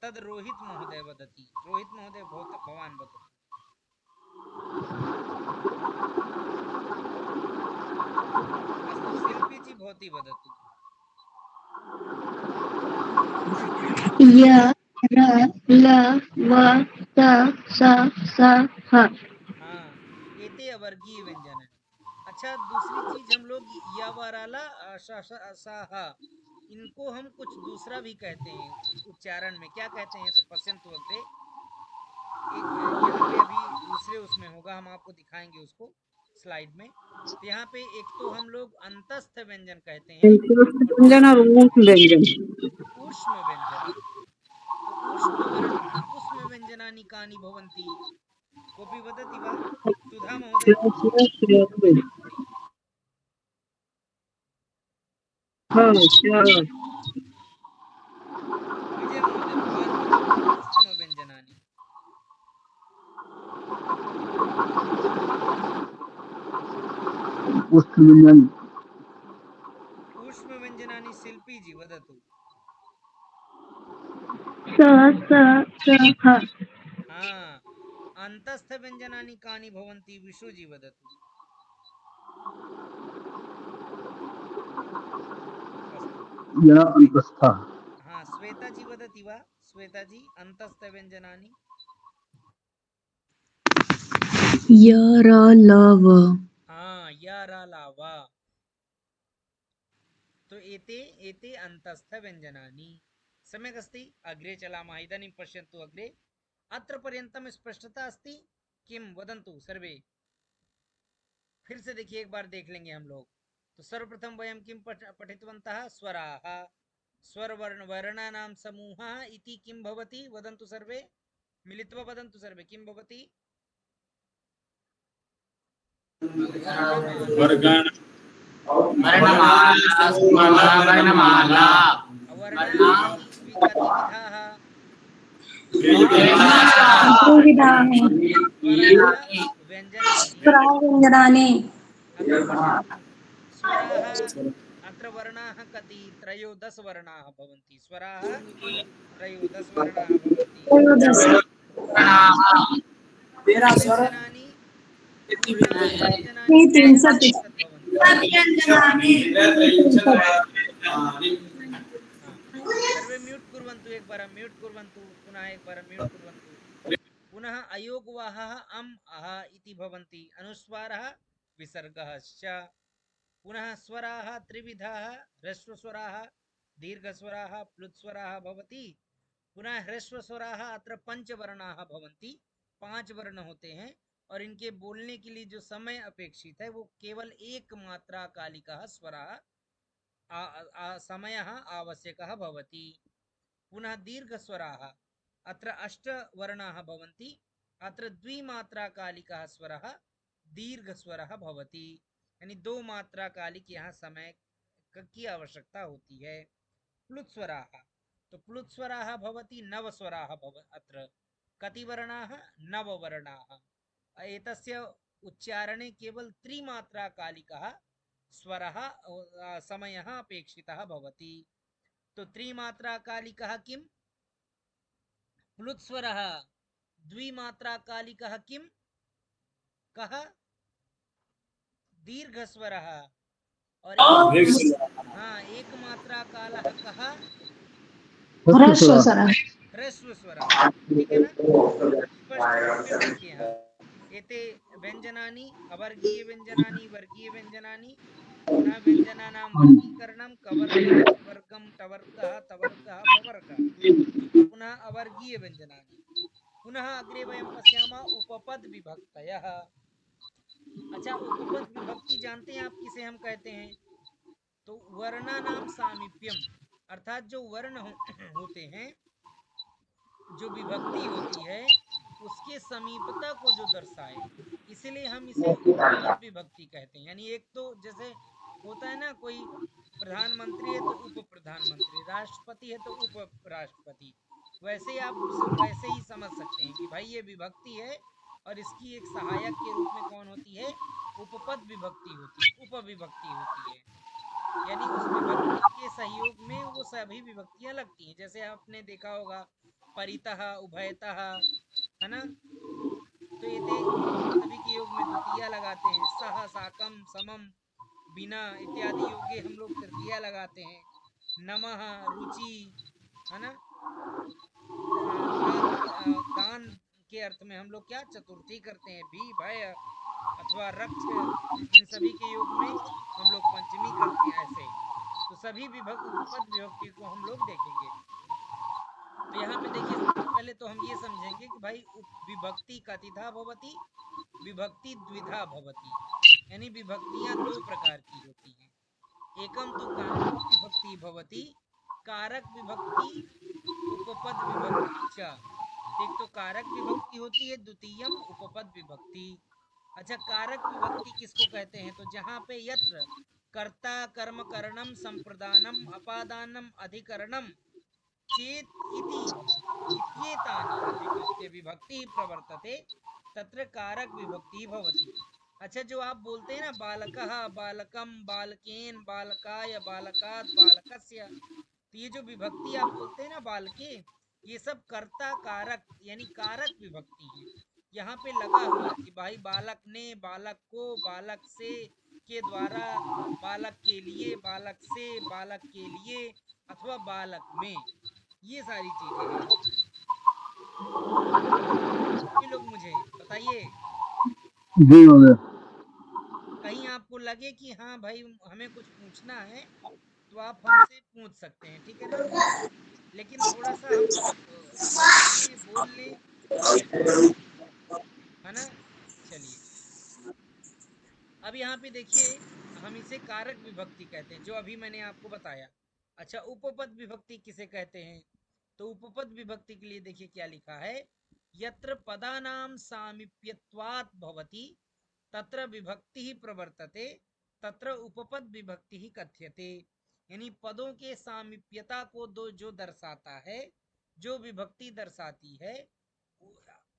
तद् रोहित महोदय वदति रोहित महोदय भवान् वदतु अस्तु शिल्पी जी भवती वदतु य र ल व त स स ह हाँ एते अवर्गीय व्यंजन है अच्छा दूसरी चीज हम लोग यावराला इनको हम कुछ दूसरा भी कहते हैं उच्चारण में क्या कहते हैं तो पश्यंतु अग्रे एक यहाँ पे अभी दूसरे उसमें होगा हम आपको दिखाएंगे उसको स्लाइड में। तो यहाँ पे एक तो हम लोग अंतस्थ व्यंजन कहते हैं व्यंजन और ऊष्म व्यंजन। ऊष्म व्यंजन। तो ऊष्म व्यंजनानि कानि भवन्ति? कोऽपि वदति वा? सुधा महोदय। विजय महोदय भवान् वदतु ऊष्म व्यंजनानि। उष्णव्यञ्जन ऊष्म व्यंजनानि शिल्पी जी वदतु। स ह हाँ, अंतस्थ व्यंजनानि कानि भवन्ति? विशु जी वदतु। अस्तु। यः अन्तस्थः। हाँ, श्वेता जी वदति वा? श्वेता जी अंतस्थ व्यंजनानि। यरलव। हाँ, यारालावा। तो एते एते अंतस्थ व्यंजनानि। सम्यक् अस्ति। अग्रे चलामः। इदानीं पश्यन्तु अग्रे। अत्र पर्यन्तं स्पष्टता अस्ति किं? वदन्तु सर्वे। फिर से देखिए, एक बार देख लेंगे हम लोग। तो सर्वप्रथम वयं किं पठितवन्तः? स्वराः। वर्णानां समूहः इति किं भवति? वदन्तु सर्वे। मिलित्वा वदन्तु सर्वे। किं भवति? वर्णमाला। वर्णमाला। वर्णाः कति विधाः? व्यञ्जनानि अत्र पश्यन्तु। स्वराः। अत्र वर्णाः कति? 13 वर्णाः भवन्ति। स्वराः 13 वर्णाः भवन्ति। व्यञ्जनानि पूर्णानि व्यञ्जनानि 63 भवन्ति। सर्वे म्यूट कुर्वन्तु। एक बार म्यूट कुर्वन्तु। पुनः एक बार म्यूट कुर्वन्तु। पुनः अयोगवाहः अम् अः इति भवन्ति। अनुस्वारः विसर्गः च। पुनः स्वराः त्रिविधाः। ह्रस्वस्वराः, दीर्घस्वराः, प्लुत्स्वराः भवति। पुनः ह्रस्वस्वराः अत्र 5 वर्णाः भवन्ति। 5 वर्ण होते हैं और इनके बोलने के लिए जो समय अपेक्षित है वो केवल एक मात्रा कालिकः स्वरः समयः आवश्यकः भवति। पुनः दीर्घस्वराः अत्र 8 वर्णाः भवन्ति। अत्र द्विमात्राकालिकः स्वरः दीर्घस्वरः भवति। यानी 2 मात्रा कालिक यहाँ समय की आवश्यकता होती है। प्लुत्स्वराः। तो प्लुत्स्वराः भवति 9 स्वराः अत्र। कति वर्णाः? 9 वर्णाः। एतस्य उच्चारणे केवल त्रिमात्राकालिकः स्वरः समयः अपेक्षितः भवति। तो त्रिमात्राकालिकः किं? प्लुत्स्वरः। द्विमात्राकालिकः किं? कः? दीर्घस्वरः। और एक मात्रा कालः कः? ह्रस्वस्वरः। ह्रस्वस्वरः। ठीक है ना? स्पष्ट है। फिर देखिए यहाँ एते व्यंजनानि अवर्गीय व्यंजनानि वर्गीय व्यंजनानि। पुनः व्यंजनानां वर्गीकरणं कवर्गः स्वर्गं टवर्गः तवर्गः पवर्गः। पुनः अवर्गीय व्यंजनानि। पुनः अग्रे वयं पश्यामः उपपद विभक्तयः। अच्छा, उपपद विभक्ति जानते हैं आप किसे हम कहते हैं? तो वर्णानाम सामीप्यम, अर्थात जो वर्ण होते हैं, जो विभक्ति होती है उसके समीपता को जो दर्शाए, इसलिए हम इसे उपपद विभक्ति कहते हैं। यानी एक तो जैसे होता है ना, कोई प्रधानमंत्री है तो उप प्रधानमंत्री, राष्ट्रपति है तो उप राष्ट्रपति, वैसे आप वैसे ही समझ सकते हैं कि भाई ये विभक्ति है और इसकी एक सहायक के रूप में कौन होती है? उपपद विभक्ति होती है, उपविभक्ति होती है। यानी उस विभक्ति के सहयोग में वो सभी विभक्तियां लगती हैं। जैसे आपने देखा होगा परितः, उभयतः, है ना? तो ये सभी के योग में द्वितीया लगाते हैं। सह, साकम, समम, बिना इत्यादि योगे हम लोग तृतीया लगाते हैं। नमः, रुचि, है ना? दान के अर्थ में हम लोग क्या चतुर्थी करते हैं। भी, भय अथवा रक्ष, इन सभी के योग में हम लोग पंचमी करते हैं। ऐसे तो सभी उपपद विभक्ति को हम लोग देखेंगे। तो यहाँ पे देखिए सबसे पहले तो हम ये समझेंगे कि भाई विभक्ति कतिधा भवति, विभक्ति द्विधा भवति, यानी विभक्तियां दो प्रकार की होती हैं। एकम तो कारक विभक्ति भवति, कारक विभक्ति उपपद विभक्ति च। एक तो कारक विभक्ति होती है, द्वितीयम उपपद विभक्ति। अच्छा, कारक विभक्ति किसको कहते हैं? तो जहाँ पे यत्र कर्ता कर्म करणम संप्रदानम अपादानम अधिकरणम चेत इति इत्येतानि विकृत्य विभक्ति प्रवर्तते तत्र कारक विभक्ति भवति। अच्छा, जो आप बोलते हैं ना बालकः बालकम बालकेन बालकाय बालकात् बालकस्य, तो ये जो विभक्ति आप बोलते हैं ना बालके, ये सब कर्ता कारक यानी कारक विभक्ति है। यहाँ पे लगा हुआ कि भाई बालक ने, बालक को, बालक से, के द्वारा, बालक के लिए, बालक से, बालक के लिए, अथवा बालक में, ये सारी चीजें हैं। सभी लोग मुझे बताइए, जी महोदय। कहीं आपको लगे कि हाँ भाई हमें कुछ पूछना है तो आप हमसे पूछ सकते हैं, ठीक है ना? लेकिन थोड़ा सा हम समझ लें, बोल लें, है ना? चलिए, अब यहाँ पे देखिए, हम इसे कारक विभक्ति कहते हैं, जो अभी मैंने आपको बताया। अच्छा, उपपद विभक्ति किसे कहते हैं? तो उपपद विभक्ति के लिए देखिए क्या लिखा है, यत्र पदानाम सामीप्यत्वात् भवति तत्र विभक्ति ही प्रवर्तते तत्र उपपद विभक्ति ही कथ्यते। यानी पदों के सामीप्यता को जो दर्शाता है, जो विभक्ति दर्शाती है,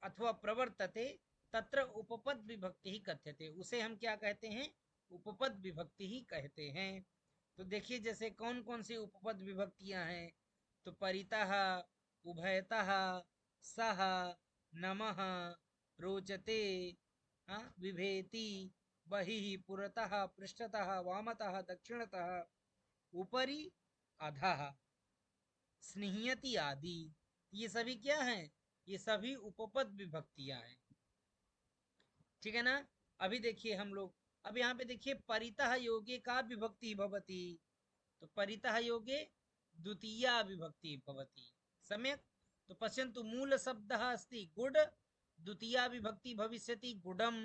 अथवा प्रवर्तते तत्र उपपद विभक्ति ही कथ्यते, उसे हम क्या कहते हैं? उपपद विभक्ति ही कहते हैं। तो देखिए जैसे कौन कौन सी उपपद विभक्तियां हैं, तो परितः, उभयतः, सह, नमः, रोचते, विभेति, बहिः, पुरतः, पृष्ठतः, वामतः, दक्षिणतः, ऊपरी, अधः, स्निह्यति आदि, ये सभी क्या हैं? ये सभी उपपद विभक्तियां हैं, ठीक है ना? अभी देखिए हम लोग, अब यहाँ पे देखिए परितः योगे का विभक्ति भवति, तो परितः योगे द्वितीया विभक्ति भवति, सम्यक? तो पश्यन्तु मूल शब्दः अस्ति गुड, द्वितीया विभक्ति भविष्यति गुडम।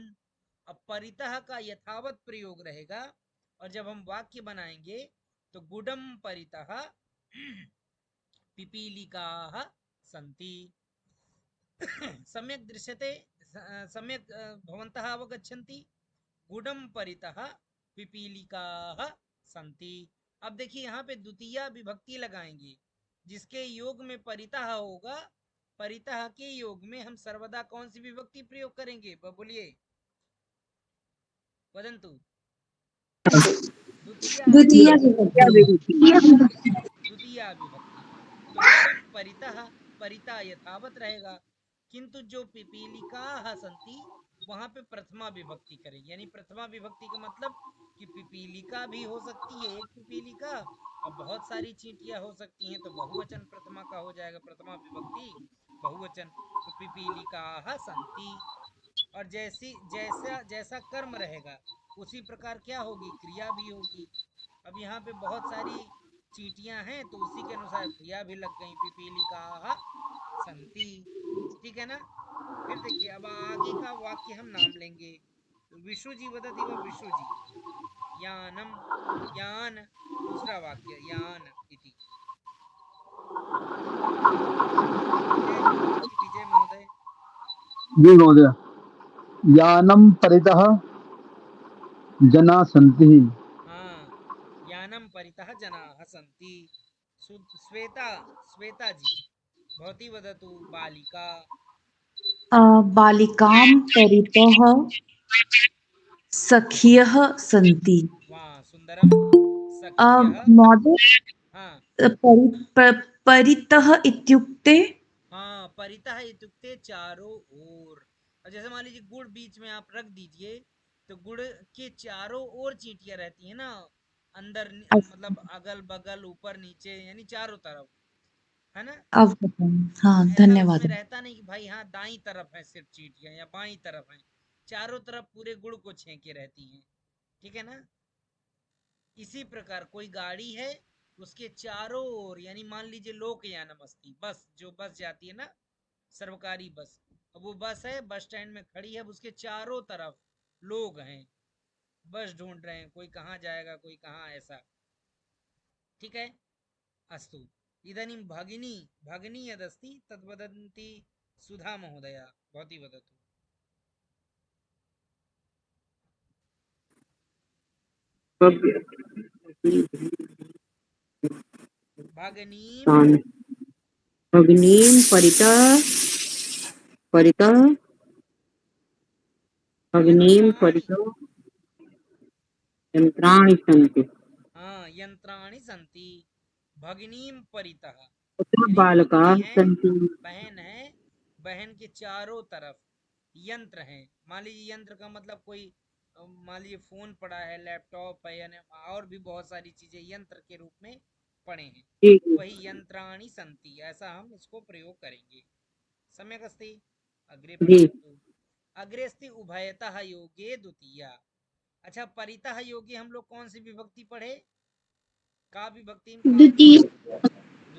अब परितः का यथावत प्रयोग रहेगा, और जब हम वाक्य बनाएंगे तो गुडम परितः पिपीलिकाः सन्ति। सम्यक दृश्यते, सम्यक भवन्तः अवगच्छन्ति। गुडम परितः पिपीलिकाः सन्ति। अब देखिए यहाँ पे द्वितीया विभक्ति लगाएंगे, जिसके योग में परितः होगा, परितः के योग में हम सर्वदा कौन सी विभक्ति प्रयोग करेंगे? बोलिए, वदन्तु। द्वितीया विभक्ति। द्वितीया विभक्ति। तो गुडम परितः, परिता यथावत रहेगा, किंतु जो पिपीलिकाः सन्ति वहां पे प्रथमा विभक्ति करेंगे। यानी प्रथमा विभक्ति का मतलब कि पिपीलिका भी हो सकती है एक पिपीलिका, और बहुत सारी चींटियां हो सकती हैं, तो बहुवचन प्रथमा का हो जाएगा, प्रथमा विभक्ति बहुवचन। तो पिपीलिकाः सन्ति, और जैसा जैसा कर्म रहेगा उसी प्रकार क्या होगी? क्रिया भी होगी। अब यहाँ पे बहुत सारी चींटियां हैं, तो उसी के अनुसार क्रिया भी लग गई, पिपीलिकाः सन्ति, ठीक है ना? फिर देखिए अब आगे का वाक्य हम नाम लेंगे। विशु जी वदति व विशु जी, यानम, यान, दूसरा वाक्य यान इति। विजय महोदय। जी महोदय। यानम परितः जना सन्ति। हाँ, यानम परितः जनाः सन्ति। श्वेता, श्वेता जी भवती वदतु। बालिका, बालिकां परितः सखियः सन्ति। वाह सुंदरम। सखियः, महोदय, हाँ परितः इत्युक्ते? हाँ, परितः इत्युक्ते चारों ओर। और जैसे मान लीजिए गुड़ बीच में आप रख दीजिए, तो गुड़ के चारों ओर चींटियां रहती है ना, अंदर मतलब अगल बगल ऊपर नीचे, यानी चारों तरफ, है ना? अब हाँ, ऐसा धन्यवाद। उसमें रहता नहीं कि भाई हाँ दाई तरफ है सिर्फ चींटियां या बाई तरफ है, चारों तरफ पूरे गुड़ को छेके रहती हैं, ठीक है ना? इसी प्रकार कोई गाड़ी है, उसके चारों ओर, यानी मान लीजिए लोकयानम अस्ति, बस जो बस जाती है ना, सर्वकारी बस, अब वो बस है, बस स्टैंड में खड़ी है, अब उसके चारों तरफ लोग हैं, बस ढूंढ रहे हैं, कोई कहाँ जाएगा कोई कहाँ, ऐसा। ठीक है, अस्तु। इदानीं भगिनी, भगिनी यदस्ति तद्वदन्ति सुधा महोदया, भवती वदतु। भगिनीं भगिनीं परितः भगिनीं यंत्राणि, यन्त्राणि सन्ति। हाँ यंत्राणि सन्ति, भगिनीं परितः, तत्र यानी बालकाः भगिनी है, सन्ति। बहन है, बहन के चारों तरफ यंत्र हैं। मान लीजिए यंत्र का मतलब कोई, मान लीजिए फोन पड़ा है, लैपटॉप है, यानी और भी बहुत सारी चीजें यंत्र के रूप में पड़े हैं, जी जी वही यंत्राणि सन्ति, ऐसा हम इसको प्रयोग करेंगे। सम्यक् अस्ति। अग्रे जी। पश्यन्तु। अग्रे अस्ति उभयतः योगे द्वितीया। अच्छा, परितः योगे हम लोग कौन सी विभक्ति पढ़े? का विभक्ति? द्वितीय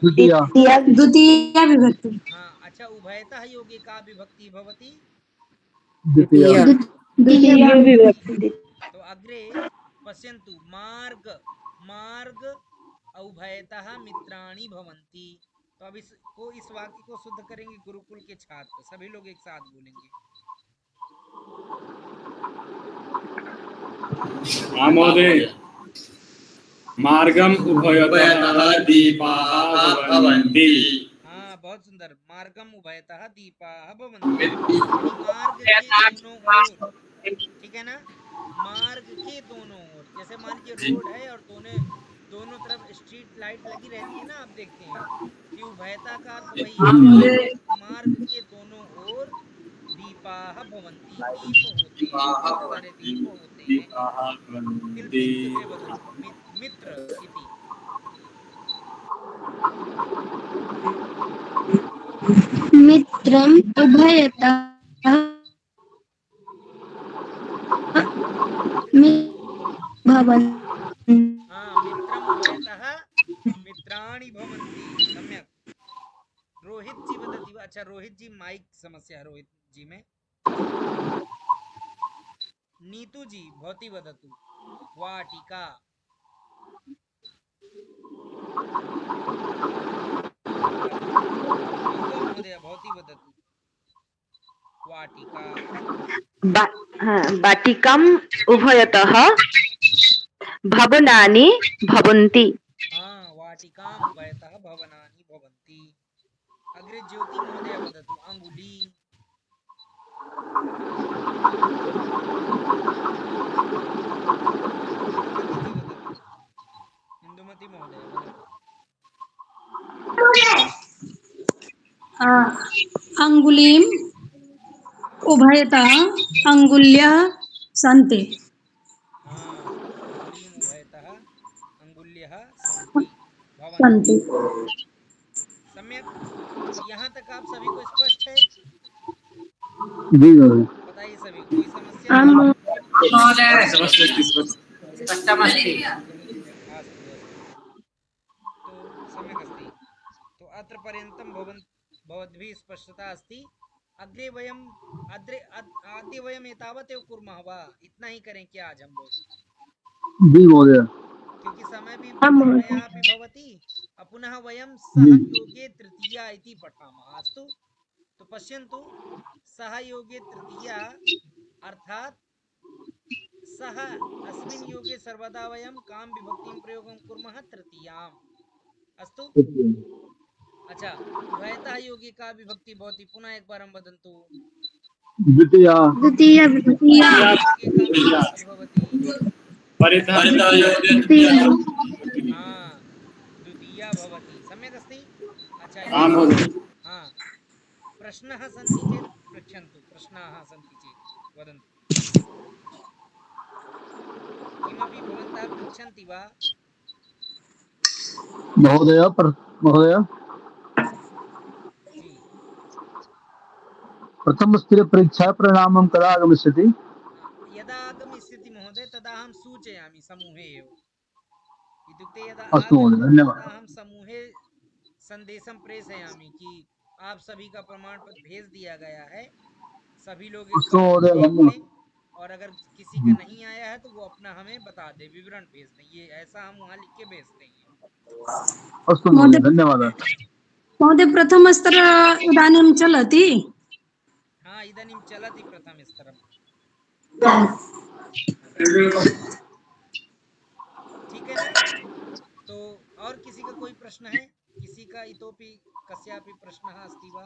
द्वितीया द्वितीय विभक्ति हाँ, अच्छा, उभयतः योगे का विभक्ति भवति? द्वितीया द्वितीय विभक्ति तो अग्रे पश्यन्तु, मार्ग, मार्ग उभयतः मित्राणि भवन्ति। तो अब इसको, इस वाक्य को शुद्ध करेंगे गुरुकुल के छात्र, सभी लोग एक साथ बोलेंगे। हाँ महोदय। मार्गम उभयतः दीपाः भवन्ति। हाँ, बहुत सुंदर। मार्गम उभयतः दीपाः भवन्ति, मार्ग के दोनों ओर, ठीक है ना, मार्ग के दोनों ओर, जैसे मान लीजिए रोड है और दोनों तरफ स्ट्रीट लाइट लगी रहती है ना, आप देखते हैं, कि उभयता का अर्थ वही है, मार्ग के दोनों ओर दीपाः भवन्ति, दीप होते हैं, बहुत सारे दीप होते हैं। तिलपिन कृते वदतु, मित्र इति। मित्रम् उभयतः भवन्ति हाँ, मित्रम उभयतः मित्राणि भवन्ति। सम्यक। रोहित जी वदति वा? अच्छा, रोहित जी माइक समस्या है रोहित जी में। नीतू जी भवती वदतु। वाटिका। गंगा महोदय भवती वदतु। वाटिका। वाटिकाम् उभयतः भवनानि भवन्ति। हाँ, वाटिकाम् उभयतः भवनानि भवन्ति। अग्रे ज्योति महोदय वदतु। अंगुली। इंदुमती महोदय वदतु। अङ्गुलीम् उभयतः अङ्गुल्यः सन्ति हाँ, अंगुलीम् उभयतः अंगुल्यः सन्ति भवन्ति। सम्यक। यहाँ तक आप सभी को स्पष्ट है? जी महोदय। बताइए सभी, कोई समस्या है? अस्तु अस्तु, तो सम्यक् अस्ति। तो अत्र पर्यन्तं भवद्भिः स्पष्टता अस्ति। अग्रे वयम् आद्य वयम् एतावत् एव कुर्मः वा? इतना ही करें क्या आज हम लोग? जी महोदय। क्योंकि समयः अपि भवति। पुनः वयं सहयोगे तृतीया इति पठामः। अस्तु, तो पश्यन्तु, सहयोगे तृतीया अर्थात सह अस्मिन् योगे सर्वदा वयं कां विभक्तिं प्रयोगं कुर्मः? तृतीयाम्। अस्तु। अच्छा, उभयतः योगे का विभक्ति भवति? पुनः एक बार हम वदन्तु। द्वितीया द्वितीय विभक्ति हाँ, द्वितीया भवति। सम्यक् अस्ति। अच्छा, हाँ, प्रश्नाः सन्ति चेत् पृच्छन्तु, प्रश्नाः सन्ति चेत् वदन्तु। किमपि भवन्तः पृच्छन्ति वा? महोदय महोदय जी, प्रथम स्थिर परीक्षा परिणामं कदा आगमिष्यति? यदा आगमिष्यति महोदय तदा अहं सूचयामि समूहे एव। इत्युक्ते यदा अस्तु महोदय, आगच्छति धन्यवादः। तदा अहं समूहे संदेशं प्रेषयामि कि आप सभी का प्रमाण पत्र भेज दिया गया है, सभी लोग अस्तु इसका महोदय, देख धन्यवाद। लें और अगर किसी का नहीं आया है तो वो अपना हमें बता दे, विवरण भेज दें। ये ऐसा हम वहाँ लिख के भेजते हैं। अस्तु महोदय, धन्यवादः। महोदय प्रथमस्तर इदानीं चलति। हाँ, इदानीं चलति प्रथम स्तरम। ठीक है ना? तो और किसी का कोई प्रश्न है? किसी का इतोपि कस्यापि प्रश्नः अस्ति वा?